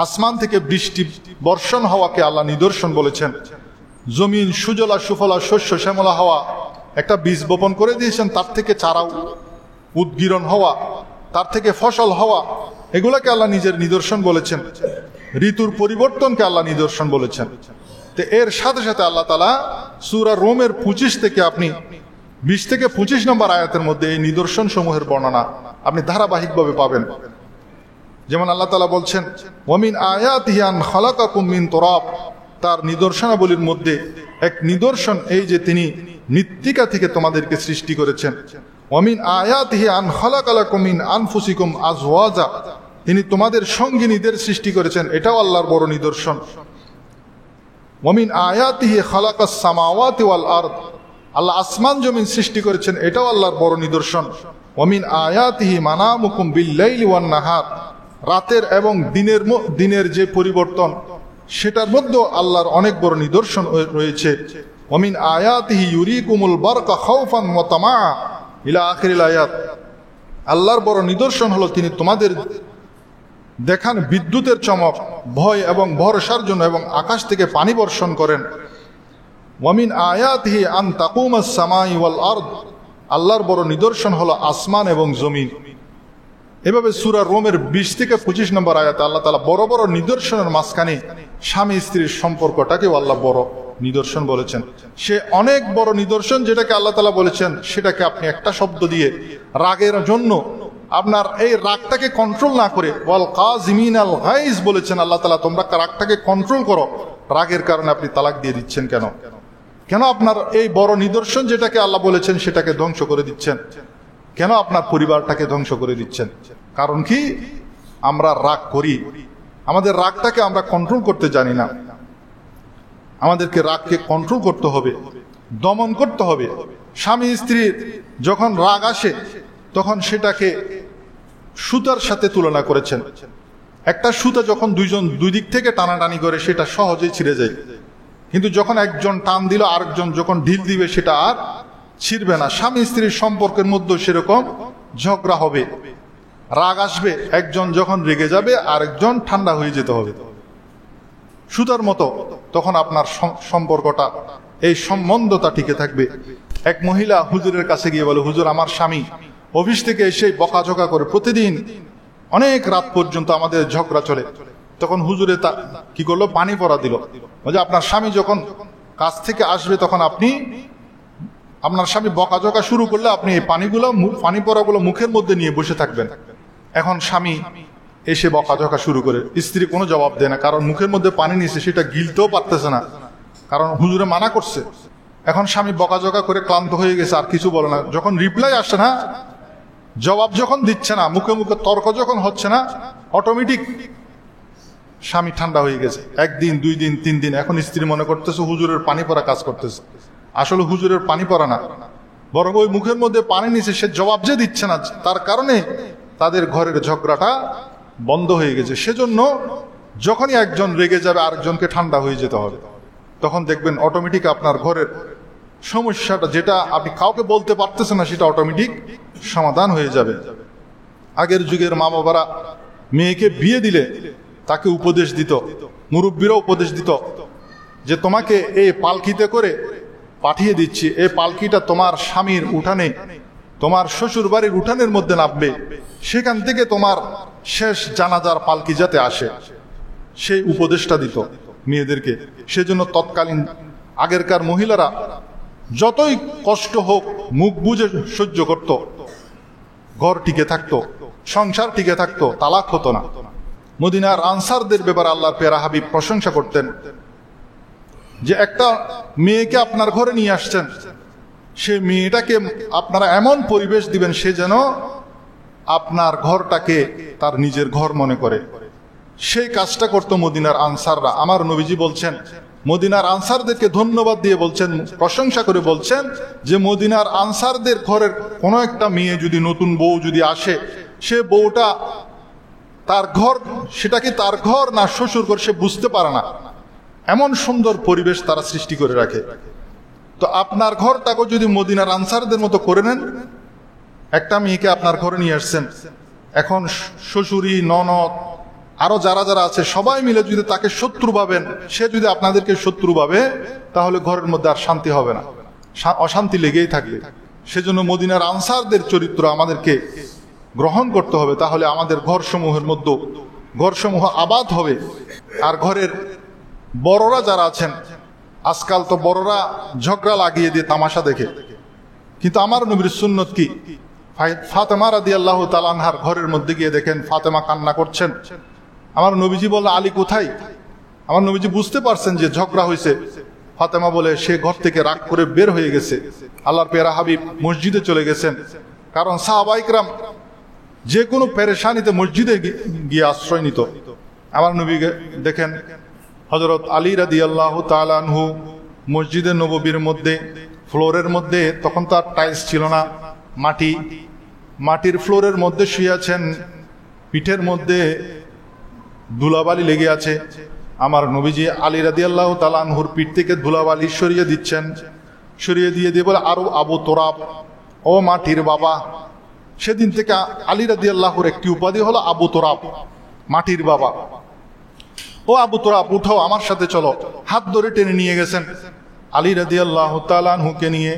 আসমান থেকে বৃষ্টি বর্ষণ হওয়াকে আল্লাহ নিদর্শন বলেছেন। জমিন সুজলা সুফলা শস্য শ্যামলা হওয়া, একটা বীজ বপন করে দিয়েছেন, তার থেকে চারা উদ্গীরণ হওয়া, তার থেকে ফসল হওয়া, এগুলাকে আল্লাহ নিজের নিদর্শন বলেছেন। ঋতুর পরিবর্তনকে আল্লাহ নিদর্শন বলেছেন। তো এর সাথে সাথে আল্লাহ তাআলা সূরা রোমের 25 থেকে আপনি 20 থেকে 25 নম্বর আয়াতের মধ্যে এই নিদর্শন সমূহের বর্ণনা আপনি ধারাবাহিকভাবে পাবেন। যেমন আল্লাহ তাআলা বলছেন, ওয়া মিন আয়াতিহি আন খালাকাকুম মিন তুরাব, তার নিদর্শনাবলীর মধ্যে এক নিদর্শন এই যে তিনি মৃত্তিকা থেকে তোমাদেরকে সৃষ্টি করেছেন। ওয়া মিন আয়াতিহি আন খালাকা লাকুম মিন আনফুসিকুম আজওয়াজা, তিনি তোমাদের সঙ্গিনীদের সৃষ্টি করেছেন, এটাও আল্লাহর বড় নিদর্শন। ওয়া মিন আয়াতিহি খালাকাস সামাওয়াতি ওয়াল আরদ, আল্লাহ আসমান জমিন সৃষ্টি করেছেন, এটাও আল্লাহর বড় নিদর্শন। ওয়া মিন আয়াতিহি মানামুকুম বিল-লাইলি ওয়ান-নাহার, রাতের এবং দিনের যে পরিবর্তন, সেটার মধ্যে আল্লাহর অনেক বড় নিদর্শন রয়েছে। ওয়া মিন আয়াতিহি ইউরিকুমুল বারকা খাউফান ওয়া তামা ইলা আখিরিল আয়াত, আল্লাহর বড় নিদর্শন হলো তিনি তোমাদের দেখান বিদ্যুতের চমক, ভয় এবং ভরসার জন্য, এবং আকাশ থেকে পানি বর্ষণ করেন। ওয়া মিন আয়াতিহি আন তাকুমাস সামাই ওয়াল আরদ, আল্লাহর বড় নিদর্শন হলো আসমান এবং জমিন। এভাবে সূরা রোমের 20 থেকে 25 নম্বর আয়াতে আল্লাহ তাআলা বড় বড় নিদর্শনের মাঝখানে স্বামী স্ত্রীর সম্পর্কটাকেও আল্লাহ বড় নিদর্শন বলেছেন। সে অনেক বড় নিদর্শন যেটাকে আল্লাহ তাআলা বলেছেন, সেটাকে আপনি একটা শব্দ দিয়ে রাগের জন্য আপনার এই রাগটাকে কন্ট্রোল না করে, ওয়াল কাযিমিনাল গাইজ বলেছেন আল্লাহ তাআলা, তোমরা রাগটাকে কন্ট্রোল করো। রাগের কারণে আপনি তালাক দিয়ে দিচ্ছেন কেন? কেন আপনার এই বড় নিদর্শন যেটাকে আল্লাহ বলেছেন সেটাকে ধ্বংস করে দিচ্ছেন? কেন আপনার পরিবারটাকে ধ্বংস করে দিচ্ছেন? কারণ কি? আমরা রাগ করি, আমাদের রাগটাকে আমরা কন্ট্রোল করতে জানি না। আমাদেরকে রাগকে কন্ট্রোল করতে হবে, দমন করতে হবে। স্বামী স্ত্রীর যখন রাগ আসে তখন সেটাকে সুতার সাথে তুলনা করেছেন। একটা সুতা যখন দুই দিক থেকে টানাটানি করে সেটা সহজেই ছিঁড়ে যায়, কিন্তু যখন একজন টান দিল আরেকজন যখন ঢিল দিবে সেটা আর ছিঁড়বে না। স্বামী স্ত্রীর সম্পর্কের মধ্যে সেরকম ঝগড়া হবে, রাগ আসবে, একজন যখন রেগে যাবে আরেকজন ঠান্ডা হয়ে যেতে হবে সুতার মতো। তখন আপনার সম্পর্কটা, এই সম্বন্ধতা টিকে থাকবে। এক মহিলা হুজুরের কাছে গিয়ে বলে, হুজুর আমার স্বামী অফিস থেকে এসে বকাঝকা করে, প্রতিদিন অনেক রাত পর্যন্ত আমাদের ঝগড়া চলে। তখন হুজুরে কি করলো, পানি পড়া দিল। বলছে আপনার স্বামী যখন কাজ থেকে আসবে তখন আপনার স্বামী বকাঝকা শুরু করলে আপনি এই পানি পড়াগুলো মুখের মধ্যে নিয়ে বসে থাকবেন। এখন স্বামী এসে বকাঝকা শুরু করে, স্ত্রী কোনো জবাব দেয় না, কারণ মুখের মধ্যে পানি নিয়েছে সেটা গিলতেও পারতেছে না, কারণ হুজুরে মানা করছে। এখন স্বামী বকাঝকা করে ক্লান্ত হয়ে গেছে, আর কিছু বলে না। যখন রিপ্লাই আসে না, জবাব যখন দিচ্ছে না, মুখে মুখে তর্ক যখন হচ্ছে না, অটোমেটিক স্বামী ঠান্ডা হয়ে গেছে। একদিন, 2 দিন, 3 দিন, এখন স্ত্রী মনে করতেছে হুজুরের পানি পড়া কাজ করতেছে। আসলে হুজুরের পানি পড়া না, বরং ওই মুখের মধ্যে পানি নিছে, সে জবাব যে দিচ্ছে না, তার কারণে তাদের ঘরের ঝগড়াটা বন্ধ হয়ে গেছে। সেজন্য যখনই একজন রেগে যাবে আরেকজনকে ঠান্ডা হয়ে যেতে হবে। তখন দেখবেন অটোমেটিক আপনার ঘরের সমস্যাটা, যেটা আপনি কাউকে বলতে পারতেছেন না, সেটা অটোমেটিক সমাধান হয়ে যাবে। আগের যুগের মা বাবারা মেয়েকে বিয়ে দিলে তাকে উপদেশ দিত, মুরব্বীরা উপদেশ দিত যে তোমাকে এই পালকিতে করে পাঠিয়ে দিচ্ছি, এই পালকিটা তোমার স্বামীর উঠানে, তোমার শ্বশুর বাড়ির উঠানের মধ্যে নামবে, সেখান থেকে তোমার শেষ জানাজার পালকি যাতে আসে, সেই উপদেশটা দিত মেয়েদেরকে। সেজন্য তৎকালীন আগেরকার মহিলারা যতই কষ্ট হোক মুখ বুঝে সহ্য করত, ঘর টিকে থাকতো, সংসার টিকে থাকতো, তালাক হতো না। মদিনার আনসারদের ব্যাপারে আল্লাহর পেয়ারা হাবিব প্রশংসা করতেন যে একটা মেয়েকে আপনার ঘরে নিয়ে আসছেন, সে মেয়েটাকে আপনারা এমন পরিবেশ দিবেন সে যেন আপনার ঘরটাকে তার নিজের ঘর মনে করে। সেই কাজটা করতো মদিনার আনসাররা। আমার নবীজি বলছেন, মদিনার আনসারদেরকে ধন্যবাদ দিয়ে বলছেন, প্রশংসা করে বলছেন যে মদিনার আনসারদের ঘরের কোনো একটা মেয়ে যদি, নতুন বউ যদি আসে, সে বউটা তার ঘর, সেটা কি তার ঘর না শ্বশুর ঘর সে বুঝতে পারে না, এমন সুন্দর পরিবেশ তারা সৃষ্টি করে রাখে। তো আপনার ঘরটাকে যদি মদিনার আনসারদের মতো করে নেন, একটা মেয়েকে আপনার ঘরে নিয়ে আসছেন, এখন শ্বশুরি, ননদ, আরো যারা যারা আছে সবাই মিলে যদি তাকে শত্রু ভাবেন, সে যদি আপনাদেরকে শত্রু ভাবে, তাহলে ঘরের মধ্যে আর শান্তি হবে না, অশান্তি লেগেই থাকবে। সেজন্য মদিনার আনসারদের চরিত্র আমাদেরকে গ্রহণ করতে হবে, তাহলে আমাদের ঘরসমূহের মধ্যে ঘরসমূহ আবাদ হবে। আর ঘরের বড়রা যারা আছেন, আজকাল তো বড়রা ঝগড়া লাগিয়ে দিয়ে তামাশা দেখে, কিন্তু আমার নবীর সুন্নত কি, ফাতেমা রাদিয়াল্লাহু তাআলা আনহার ঘরের মধ্যে গিয়ে দেখেন ফাতেমা কান্না করছেন। আমার নবীজি বলল, আলী কোথায়? আমার নবীজি বুঝতে পারছেন যে ঝগড়া হয়েছে। ফাতেমা বলে সে ঘর থেকে রাগ করে বের হয়ে গেছে, আল্লাহর পেয়ারা হাবিব মসজিদে চলে গেছেন। কারণ সাহাবায়ে কেরাম যে কোনো পেরেশানিতে মসজিদে গিয়ে আশ্রয় নিত। আমার নবী দেখেন হযরত আলী রাদিয়াল্লাহু তাআলা আনহু মসজিদে নববীর মধ্যে ফ্লোরের মধ্যে, তখন তো আর টাইলস ছিল না, মাটির ফ্লোরের মধ্যে শুয়ে আছেন, পিঠের মধ্যে ধুলাবালি লেগে আছে। আমার নবীজি আলী রাদিয়াল্লাহু তাআলা আনহুর পিঠ থেকে ধুলাবালি সরিয়ে দিচ্ছেন, সরিয়ে দিয়ে বলে, আরো আবু তোরাব, ও মাটির বাবা। সেদিন থেকে আলী রাদিয়াল্লাহুর একটি উপাধি হলো আবু তোরাব, মাটির বাবা। ও আবু তোরাব, উঠো আমার সাথে চলো। হাত ধরে টেনে নিয়ে গেছেন আলী রাদিয়াল্লাহু তাআলা আনহুকে নিয়ে।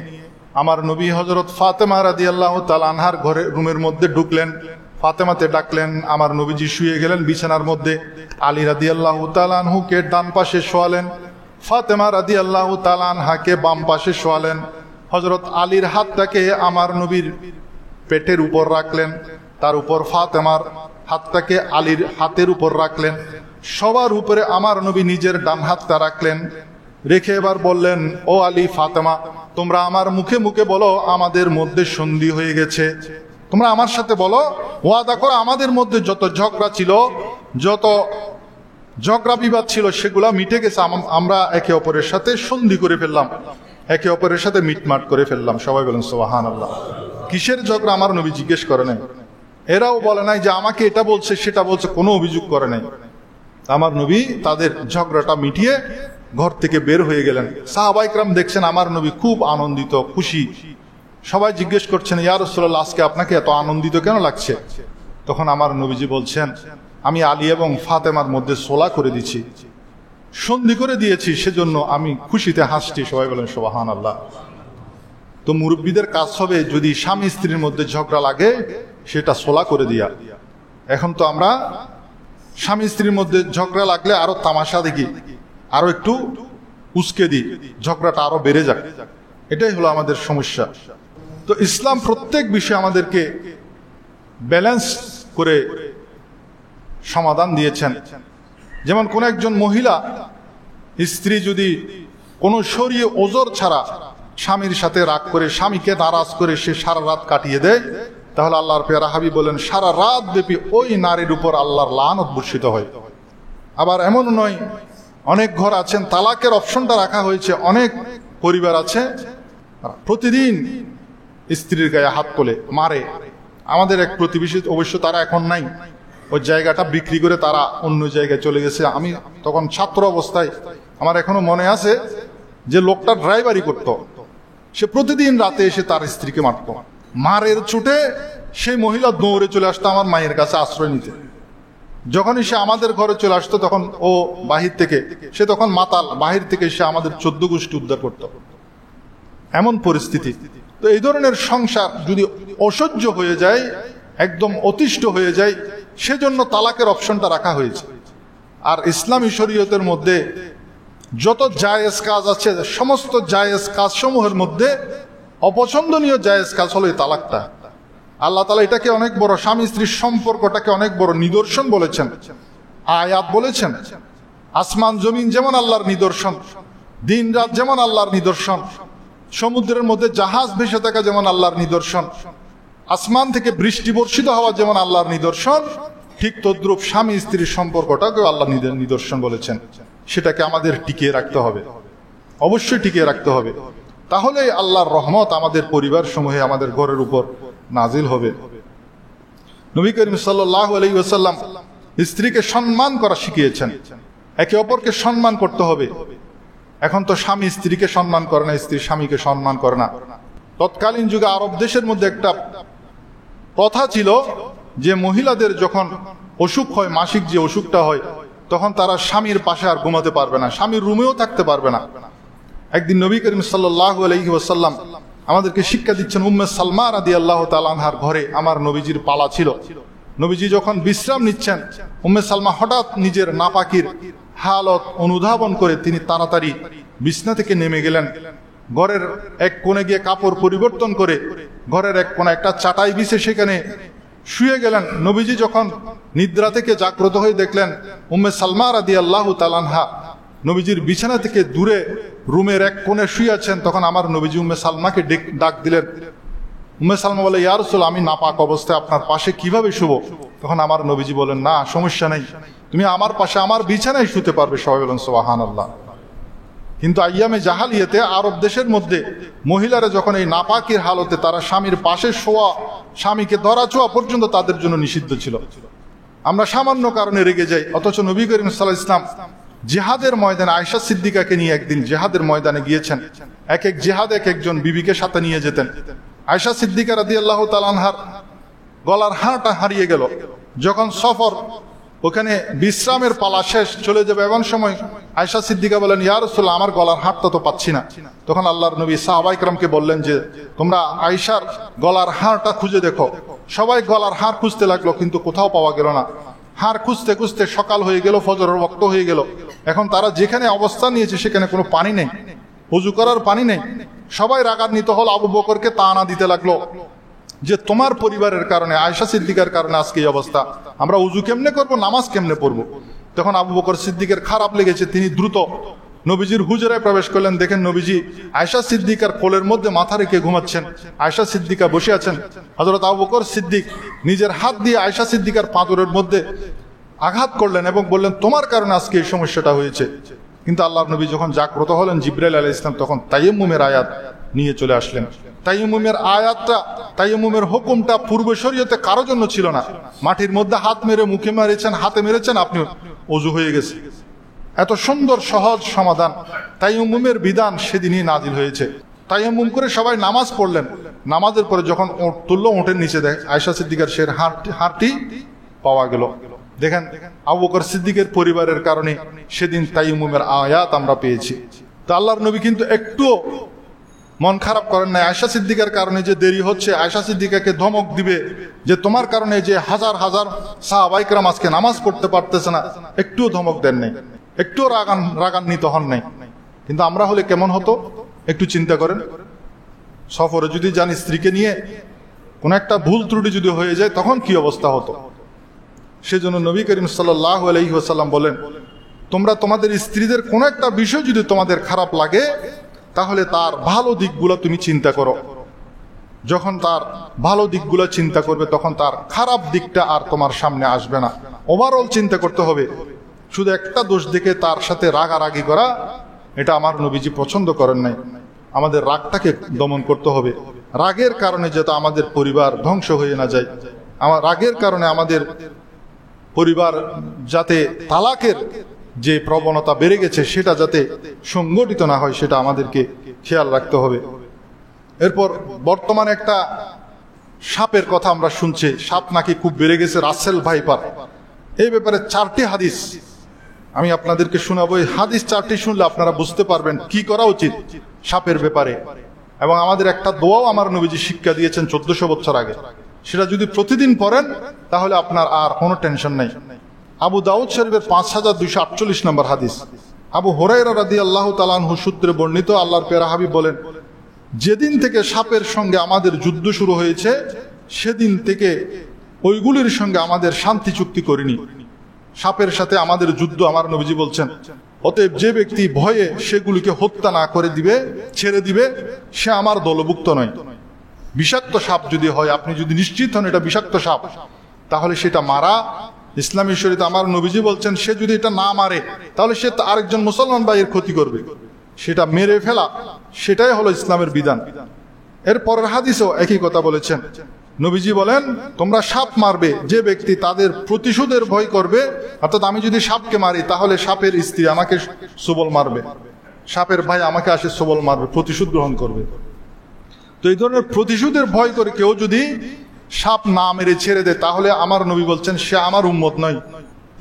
আমার নবী হযরত ফাতেমা রাদিয়াল্লাহু তাআলা আনহার ঘরে রুমের মধ্যে ঢুকলেন, ফাতেমাতে ডাকলেন। আমার নবীজি শুয়ে গেলেন বিছানার মধ্যে, আলী রাদিয়াল্লাহু তাআলা আনহুকে ডান পাশে শোয়ালেন, ফাতেমা রাদিয়াল্লাহু তাআলা আনহাকে বাম পাশে শোয়ালেন। হযরত আলীর হাতটাকে আমার নবীর পেটের উপর রাখলেন, তার উপর ফাতেমার হাতটাকে আলীর হাতের উপর রাখলেন, সবার উপরে আমার নবী নিজের ডান হাতটা রাখলেন, রেখে এবার বললেন, ও আলী, ফাতেমা, তোমরা আমার মুখে মুখে বলো আমাদের মধ্যে সন্ধি হয়ে গেছে। তোমরা আমার সাথে বলো, ওয়াদা করো আমাদের মধ্যে যত ঝগড়া ছিল, যত ঝগড়া বিবাদ ছিল, সেগুলা মিটে গেছে। আমরা একে অপরের সাথে সন্ধি করে ফেললাম, একে অপরের সাথে মিটমাট করে ফেললাম। সবাই বলেন সুবহানাল্লাহ। কিসের ঝগড়া আমার নবী জিজ্ঞেস করে নাই। এরাও বলে নাই যে আমাকে এটা বলছে সেটা বলছে, কোনো অভিযোগ করে নাই। আমার নবী তাদের ঝগড়াটা মিটিয়ে ঘর থেকে বের হয়ে গেলেন। সাহাবায়ে কেরাম দেখছেন আমার নবী খুব আনন্দিত, খুশি। সবাই জিজ্ঞেস করছেন, ইয়া রাসূলুল্লাহ, আজকে আপনাকে এত আনন্দিত কেন লাগছে? তখন আমার নবীজি বলছেন, আমি আলী এবং ফাতেমার মধ্যে সোলা করে দিয়েছি, সন্ধি করে দিয়েছি, সেজন্য আমি খুশিতে হাসছি। সবাই বলেন সুবহানাল্লাহ। তো মুরব্বীদের কাজ হবে, যদি স্বামী স্ত্রীর মধ্যে ঝগড়া লাগে সেটা সোলা করে দিয়া। এখন তো আমরা স্বামী স্ত্রীর মধ্যে ঝগড়া লাগলে আরো তামাশা দেখি, আরো একটু উস্কে দিই, ঝগড়াটা আরো বেড়ে যাক। এটাই হলো আমাদের সমস্যা। তো ইসলাম প্রত্যেক বিষয়ে আমাদেরকে ব্যালেন্স করে সমাধান দিয়েছেন। যেমন কোন একজন মহিলা, স্ত্রী যদি কোনো শরীয় ওজর ছাড়া স্বামীর সাথে রাগ করে, স্বামীকে নারাজ করে সে সারা রাত কাটিয়ে দেয়, তাহলে আল্লাহর পেয়ারা হাবিব বলেন সারা রাত ব্যাপী ওই নারীর উপর আল্লাহর লানত বর্ষিত হয়। আবার এমন নয়, অনেক ঘর আছেন তালাকের অপশনটা রাখা হয়েছে, অনেক পরিবার আছে প্রতিদিন স্ত্রীর গায়ে হাত তোলে, মারে। আমাদের এক প্রতিবেশী, অবশ্য তারা এখন নাই, ওই জায়গাটা বিক্রি করে তারা অন্য জায়গায় চলে গেছে। আমি তখন ছাত্র অবস্থায়, আমার এখনো মনে আছে যে লোকটা ড্রাইভারি করত, সে প্রতিদিন রাতে এসে তার স্ত্রীকে মারত। মারের চোটে সেই মহিলা দৌড়ে চলে আসতো আমার মায়ের কাছে আশ্রয় নিতে। যখনই সে আমাদের ঘরে চলে আসতো, তখন ও বাহির থেকে, সে তখন মাতাল, বাহির থেকে সে আমাদের 14 গোষ্ঠী উদ্ধার করত। এমন পরিস্থিতি। তো এই ধরনের সংসার যদি অসহ্য হয়ে যায়, একদম অতিষ্ঠ হয়ে যায়, সেজন্য তালাকের অপশনটা রাখা হয়েছে। আর ইসলামী শরীয়তের মধ্যে যত জায়েজ কাজ আছে, সমস্ত জায়েজ কাজ সমূহের মধ্যে অপছন্দনীয় জায়েজ কাজ হলো এই তালাকটা। আল্লাহ তাআলা এটাকে অনেক বড়, স্বামী স্ত্রীর সম্পর্কটাকে অনেক বড় নিদর্শন বলেছেন, আয়াত বলেছেন। আসমান জমিন যেমন আল্লাহর নিদর্শন, দিন রাত যেমন আল্লাহর নিদর্শন, সমুদ্রের মধ্যে জাহাজ ভেসে থাকা যেমন আল্লাহর নিদর্শন, আসমান থেকে বৃষ্টি বর্ষিত হওয়া যেমন আল্লাহর নিদর্শন, ঠিক তদ্রূপ স্বামী স্ত্রীর সম্পর্কটাকেও আল্লাহ নিদর্শন বলেছেন। সেটাকে আমাদের টিকিয়ে রাখতে হবে, অবশ্যই টিকিয়ে রাখতে হবে। তাহলে আল্লাহর রহমত আমাদের পরিবার সমূহে, আমাদের ঘরের উপর নাজিল হবে। নবী করিম সাল্লাল্লাহু আলাইহি ওয়াসাল্লাম স্ত্রীকে সম্মান করা শিখিয়েছেন, একে অপরকে সম্মান করতে হবে। এখন তো স্বামী স্ত্রীকে সম্মান করে না, স্ত্রী স্বামীকে সম্মান করে না। তৎকালীন যুগে আরব দেশের মধ্যে একটা প্রথা ছিল যে মহিলাদের যখন অসুখ হয়, মাসিক যে অসুখটা হয়, তখন তারা স্বামীর পাশে আর ঘুমাতে পারবে না, স্বামীর রুমেও থাকতে পারবে না। একদিন নবী করিম সাল্লাল্লাহু আলাইহি ওয়াসাল্লাম আমাদেরকে শিক্ষা দিচ্ছেন। উম্মে সালমা রাদিয়াল্লাহু তাআলা আনহার ঘরে আমার নবীজির পালা ছিল। নবীজি যখন বিশ্রাম নিচ্ছেন, উম্মে সালমা হঠাৎ নিজের নাপাকির হালত অনুধাবন করে তিনি তাড়াতাড়ি বিছনা থেকে নেমে গেলেন। ঘরের এক কোণে গিয়ে কাপড় পরিবর্তন করে ঘরের এক কোণে একটা চাটাই বিছে সেখানে শুয়ে গেলেন। নবীজি যখন নিদ্রা থেকে জাগ্রত হয়ে দেখলেন উম্মে সালমা রাদিয়াল্লাহু তাআলা আনহা নবীজির বিছানা থেকে দূরে রুমের এক কোণে শুয়ে আছেন, তখন আমার নবীজি উম্মে সালমাকে ডাক দিলেন। উম্মে সালমা বলে, ইয়া রাসূলুল্লাহ, আমি নাপাক অবস্থায় আপনার পাশে কিভাবে শুবো? তখন আমার নবীজি বলেন, না, সমস্যা নেই, তুমি আমার পাশে আমার বিছানায় শুতে পারবে। সবাই বলেন সুবহানাল্লাহ। কিন্তু আইয়ামে জাহালিয়াতে আরব দেশের মধ্যে মহিলারা যখন এই নাপাকির হালতে তারা স্বামীর পাশে শোয়া, স্বামীকে ধরা ছোঁয়া পর্যন্ত তাদের জন্য নিষিদ্ধ ছিল। আমরা সামান্য কারণে রেগে যাই, অথচ নবী করিম সাল্লাল্লাহু আলাইহি ওয়াসাল্লাম জিহাদের ময়দানে আয়েশা সিদ্দিকাকে নিয়ে একদিন জিহাদের ময়দানে গিয়েছেন। এক এক জিহাদ এক একজন বিবিকে সাথে নিয়ে যেতেন। আয়েশা সিদ্দিকা রাদিয়াল্লাহু তাআলা আনহার গলার হাড়টা হারিয়ে গেল। যখন সফর, ওখানে বিশ্রামের পালা শেষ, চলে যাবে এমন সময় আয়েশা সিদ্দিকা বলেন, ইয়া রাসূলুল্লাহ, আমার গলার হাড়টা তো পাচ্ছি না। তখন আল্লাহর নবী সাহাবায়ে কেরামকে বললেন যে তোমরা আয়েশার গলার হাড়টা খুঁজে দেখো। সবাই গলার হাড় খুঁজতে লাগলো, কিন্তু কোথাও পাওয়া গেল না। হাড় খুঁজতে খুঁজতে সকাল হয়ে গেল, ফজরের ওয়াক্ত হয়ে গেল। এখন তারা যেখানে অবস্থান নিয়েছে সেখানে কোনো পানি নেই, ওযু করার পানি নেই। সবাই রাগান্বিত হল, আবু বকরকে তাড়না দিতে লাগলো যে তোমার পরিবারের কারণে, আয়েশা সিদ্দিকার কারণে আজকে এই অবস্থা, আমরা ওযু কেমনে করব, নামাজ কেমনে পড়বো? তখন আবু বকর সিদ্দিকের খারাপ লেগেছে, তিনি দ্রুত নবীজির হুজরায় প্রবেশ করলেন, দেখেন নবীজি আয়েশা সিদ্দিকার কোলের মধ্যে মাথা রেখে ঘুমাচ্ছেন, আয়েশা সিদ্দিকা বসে আছেন। হযরত আবু বকর সিদ্দিক নিজের হাত দিয়ে আয়েশা সিদ্দিকার পাঁজরের মধ্যে আঘাত করলেন এবং বললেন, তোমার কারণে আজকে এই সমস্যাটা হয়েছে। কিন্তু আল্লাহর নবী যখন জাগ্রত হলেন, জিবরাইল আলাইহিস সালাম তখন তায়াম্মুমের আয়াত নিয়ে চলে আসলেন। তায়াম্মুমের আয়াতটা, তায়াম্মুমের হুকুমটা পূর্ব শরীয়তে কারো জন্য ছিল না। মাটির মধ্যে হাত মেরে মুখে মেরেছেন, হাতে মেরেছেন, আপনি ওযু হয়ে গেছে। এত সুন্দর সহজ সমাধান, তায়াম্মুমের বিধান সেদিনই নাজিল হয়েছে। তায়াম্মুম করে সবাই নামাজ পড়লেন। নামাজের পরে যখন ওঁট তুলল, ওঁটের নিচে দেখ আয়েশা সিদ্দিকার সে হাড়টি পাওয়া গেল। দেখেন আবু বকর সিদ্দিকের পরিবারের কারণে সেদিন তায়াম্মুমের আয়াত আমরা পেয়েছি। তো আল্লাহর নবী কিন্তু একটুও মন খারাপ করেন না। আয়েশা সিদ্দিকার কারণে যে দেরি হচ্ছে, আয়েশা সিদ্দিকাকে ধমক দিবে যে তোমার কারণে যে হাজার হাজার সাহাবায়ে কেরাম আজকে নামাজ পড়তে পারতেছে না, একটুও ধমক দেন নাই, একটুও রাগান্বিত হন নাই। কিন্তু আমরা হলে কেমন হতো একটু চিন্তা করেন। সফরে যদি যান স্ত্রীকে নিয়ে, কোন একটা ভুল ত্রুটি যদি হয়ে যায় তখন কি অবস্থা হতো। সেজন্য নবী করিম সাল্লাল্লাহু আলাইহি ওয়াসাল্লাম বলেন, তোমরা তোমাদের স্ত্রীদের কোন একটা বিষয় যদি তোমাদের খারাপ লাগে, তাহলে তার ভালো দিকগুলো তুমি চিন্তা করো। যখন তার ভালো দিকগুলো চিন্তা করবে, তখন তার খারাপ দিকটা আর তোমার সামনে আসবে না। ওভারঅল চিন্তা করতে হবে। শুধু একটা দোষ দেখে তার সাথে রাগারাগি করা, এটা আমার নবীজি পছন্দ করেন নাই। আমাদের রাগটাকে দমন করতে হবে। রাগের কারণে যাতে আমাদের পরিবার ধ্বংস হয়ে না যায়, আমার রাগের কারণে আমাদের পরিবার যাতে তালাকের যে প্রবণতা বেড়ে গেছে সেটা যাতে সংগঠিত না হয়, সেটা আমাদেরকে খেয়াল রাখতে হবে। এরপর বর্তমানে একটা সাপের কথা আমরা শুনছি, সাপ নাকি খুব বেড়ে গেছে, রাসেল ভাইপার। এই ব্যাপারে 4টি হাদিস আমি আপনাদেরকে শোনাবো। এই হাদিস 4টি শুনলে আপনারা বুঝতে পারবেন কি করা উচিত সাপের ব্যাপারে। এবং আমাদের একটা দোয়াও আমার নবীজি শিক্ষা দিয়েছেন 1400 বছর আগে, সেটা যদি প্রতিদিন পড়েন তাহলে আপনার আর কোনো টেনশন নাই। আবু দাউদ শরীফের 5248 নম্বর হাদিস, আবু হুরায়রা রাদিয়াল্লাহু তাআলা আনহু সূত্রে বর্ণিত, আল্লাহর প্যারা হাবিব বলেন, যেদিন থেকে সাপের সঙ্গে আমাদের যুদ্ধ শুরু হয়েছে, সেদিন থেকে ওইগুলির সঙ্গে আমাদের শান্তি চুক্তি করিনি। সাপের সাথে আমাদের যুদ্ধ, আমার নবীজি বলছেন, অতএব যে ব্যক্তি ভয়ে সেগুলিকে হত্যা না করে দিবে, ছেড়ে দিবে, সে আমার দলভুক্ত নয়। বিষাক্ত সাপ যদি হয়, আপনি যদি নিশ্চিত হন এটা বিষাক্ত সাপ, তাহলে সেটা মারা ইসলামী শরীয়তে আমার নবীজি বলছেন, সে যদি এটা না মারে তাহলে সে আরেকজন মুসলমান ভাইয়ের ক্ষতি করবে। সেটা মেরে ফেলা, সেটাই হলো ইসলামের বিধান। এর পরের হাদিসেও একই কথা বলেছেন। নবীজি বলেন, তোমরা সাপ মারবে যে ব্যক্তি তাদের প্রতিশোধের ভয় করবে। অর্থাৎ আমি যদি সাপকে মারি তাহলে সাপের স্ত্রী আমাকে সবল মারবে, সাপের ভাই আমাকে আসে সবল মারবে, প্রতিশোধ গ্রহণ করবে। তো এই ধরনের প্রতিশোধের ভয় করে কেউ যদি সাপ না মেরে ছেড়ে দেয়, তাহলে আমার নবী বলছেন সে আমার উম্মত নয়।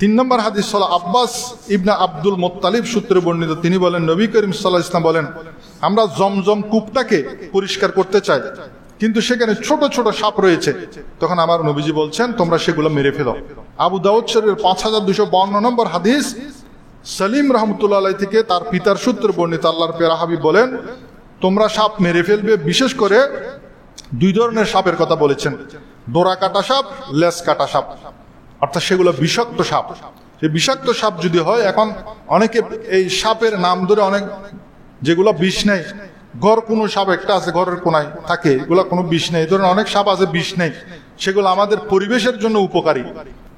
3 নম্বর হাদিস হলো আব্বাস ইবনে আব্দুল মুত্তালিব সূত্রে বর্ণিত। তিনি বলেন, নবী করিম সাল্লাল্লাহু আলাইহি ওয়াসাল্লাম বলেন, আমরা জমজম কূপটাকে পরিষ্কার করতে চাই, কিন্তু সেখানে ছোট ছোট সাপ রয়েছে। তখন আমার নবীজি বলছেন, তোমরা সেগুলো মেরে ফেলো। আবু দাউদ শরীফের 5252 নম্বর হাদিস, সালিম রাহমাতুল্লাহ আলাইহি থেকে তার পিতার সূত্রে বর্ণিত, আল্লাহর প্যারা হাবিব বলেন, তোমরা সাপ মেরে ফেলবে। বিশেষ করে 2 ধরনের সাপের কথা বলেছেন, ডোরা কাটা সাপ, লেজ কাটা সাপ, অর্থাৎ সেগুলো বিষাক্ত সাপ। সেই বিষাক্ত সাপ যদি হয়, এখন অনেকে এই সাপের নাম ধরে অনেক, যেগুলো বিষ নেই, ঘর কোনো সাপ একটা আছে ঘরের কোনায় থাকে, এগুলো কোনো বিষ নেই। এই ধরনের অনেক সাপ আছে বিষ নেই, সেগুলো আমাদের পরিবেশের জন্য উপকারী।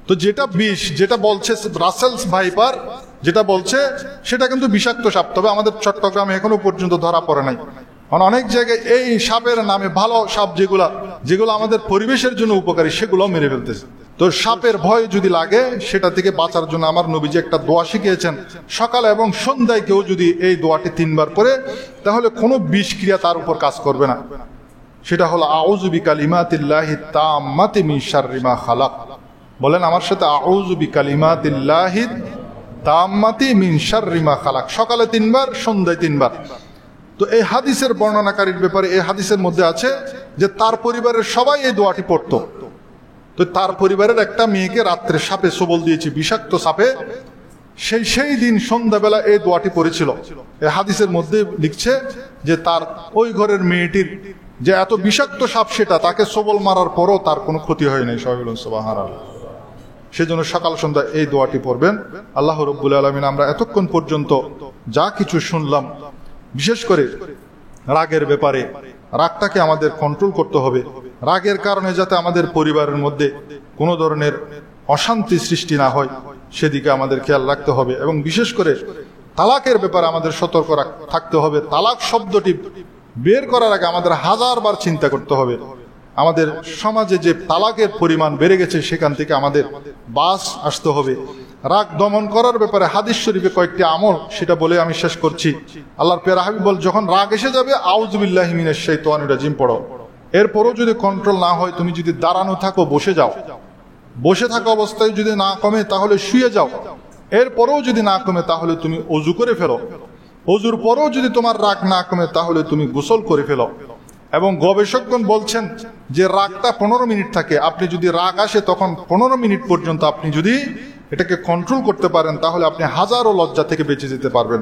তো যেটা বিষ, যেটা বলছে রাসেলস ভাইপার, যেটা বলছে সেটা কিন্তু বিষাক্ত সাপ, তবে আমাদের চট্টগ্রামে এখনো পর্যন্ত ধরা পড়ে নাই। অনেক জায়গায় এই সাপের নামে ভালো সাপ যেগুলো আমাদের পরিবেশের জন্য উপকারী, সেগুলো মেরে ফেলতেছে। তো সাপের ভয় যদি লাগে, সেটা থেকে বাঁচার জন্য আমার নবীজি একটা দোয়া শিখিয়েছেন। সকালে এবং সন্ধ্যায় কেউ যদি এই দোয়াটি 3 বার পড়ে, তাহলে কোনো বিষক্রিয়া তার উপর কাজ করবে না। সেটা হলো আউযু বিকালিমাতিল্লাহি তাম্মাতি মিন শাররি মা খালাক। বলেন আমার সাথে, আউযু বিকালিমাতিল্লাহি তাম্মাতি মিন শাররি মা খালাক। সকালে 3 বার, সন্ধ্যায় 3 বার। তো এই হাদিসের বর্ণনাকারীর ব্যাপারে এই হাদিসের মধ্যে আছে যে তার পরিবারের সবাই এই দোয়াটি পড়তো। তো তার পরিবারের একটা মেয়েকে রাত্রে সাপে সবল দিয়েছে, বিষাক্ত সাপে। সেই দিন সন্ধ্যাবেলা এই দোয়াটি পড়েছিল। এই হাদিসের মধ্যে লিখছে যে তার ওই ঘরের মেয়েটির যে এত বিষাক্ত সাপ, সেটা তাকে সবল মারার পরও তার কোনো ক্ষতি হয় নাই। সবাই বলুন সুবহানাল্লাহ। সেজন্য সকাল সন্ধ্যা এই দোয়াটি পড়বেন। আল্লাহ রাব্বুল আলামিন আমরা এতক্ষণ পর্যন্ত যা কিছু শুনলাম, বিশেষ করে রাগের ব্যাপারে, রাগটাকে আমাদের কন্ট্রোল করতে হবে। রাগের কারণে যাতে আমাদের পরিবারের মধ্যে কোনো ধরনের অশান্তি সৃষ্টি না হয় সেদিকে আমাদের খেয়াল রাখতে হবে। এবং বিশেষ করে তালাকের ব্যাপারে আমাদের সতর্ক থাকতে হবে। তালাক শব্দটি বের করার আগে আমাদের হাজারবার চিন্তা করতে হবে। আমাদের সমাজে যে তালাকের পরিমাণ বেড়ে গেছে সেখান থেকে আমাদের বাস আসতে হবে। রাগ দমন করার ব্যাপারে হাদিস শরীফে কয়েকটি আমল, সেটা বলে আমি শেষ করছি। আল্লাহর প্যারা হাবিব বল, যখন রাগ এসে যাবে আউযু বিল্লাহি মিনাশ শাইতানির রাজিম পড়ো। এরপরও যদি কন্ট্রোল না হয়, তুমি যদি দাঁড়ানো থাকো বসে যাও, বসে থাকা অবস্থায় যদি না কমে তাহলে শুয়ে যাও, এরপরেও যদি না কমে তাহলে তুমি অজু করে ফেলো, অজুর পরেও যদি তোমার রাগ না কমে তাহলে তুমি গোসল করে ফেলো। এবং গবেষকগণ বলছেন যে রাগটা 15 মিনিট থাকে। আপনি যদি রাগ আসে তখন 15 মিনিট পর্যন্ত আপনি যদি এটাকে কন্ট্রোল করতে পারেন তাহলে আপনি হাজারো লজ্জা থেকে বেঁচে যেতে পারবেন।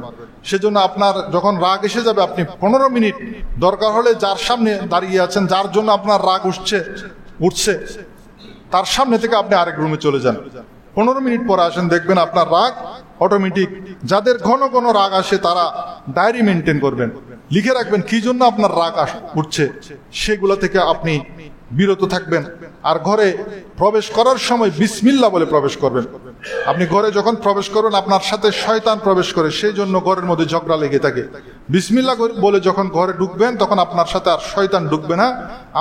সেজন্য আপনার যখন রাগ এসে যাবে আপনি 15 মিনিট, দরকার হলে যার সামনে দাঁড়িয়ে আছেন, যার জন্য আপনার রাগ উঠছে তার সামনে থেকে আপনি আরেক রুমে চলে যান। 15 মিনিট পরে আসেন, দেখবেন আপনার রাগ অটোমেটিক। যাদের ঘন ঘন রাগ আসে তারা ডায়েরি মেনটেন করবেন, লিখে রাখবেন কি জন্য আপনার রাগ উঠছে, সেগুলো থেকে আপনি বিরত থাকবেন। আর ঘরে প্রবেশ করার সময় বিসমিল্লাহ বলে প্রবেশ করবেন। আপনি ঘরে যখন প্রবেশ করবেন আপনার সাথে শয়তান প্রবেশ করে, সেই জন্য ঘরের মধ্যে ঝগড়া লেগে থাকে। বিসমিল্লাহ বলে যখন ঘরে ঢুকবেন তখন আপনার সাথে আর শয়তান ঢুকবে না।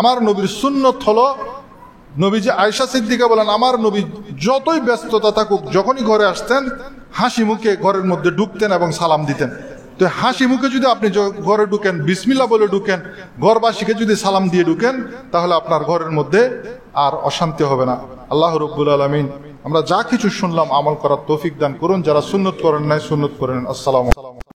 আমার নবীর সুন্নত হলো, নবীজি আয়েশা সিদ্দিকা বলেন, আমার নবী যতই ব্যস্ততা থাকুক যখনই ঘরে আসতেন হাসি মুখে ঘরের মধ্যে ঢুকতেন এবং সালাম দিতেন। তো হাসি মুখে যদি আপনি ঘরে ঢুকেন, বিসমিল্লাহ বলে ঢুকেন, ঘরবাসীকে যদি সালাম দিয়ে ঢুকেন, তাহলে আপনার ঘরের মধ্যে আর অশান্তি হবে না। আল্লাহ রাব্বুল আলামিন আমরা যা কিছু শুনলাম আমল করার তৌফিক দান করুন। যারা সুন্নত করেন নাই সুন্নত করেন। আসসালামু আলাইকুম।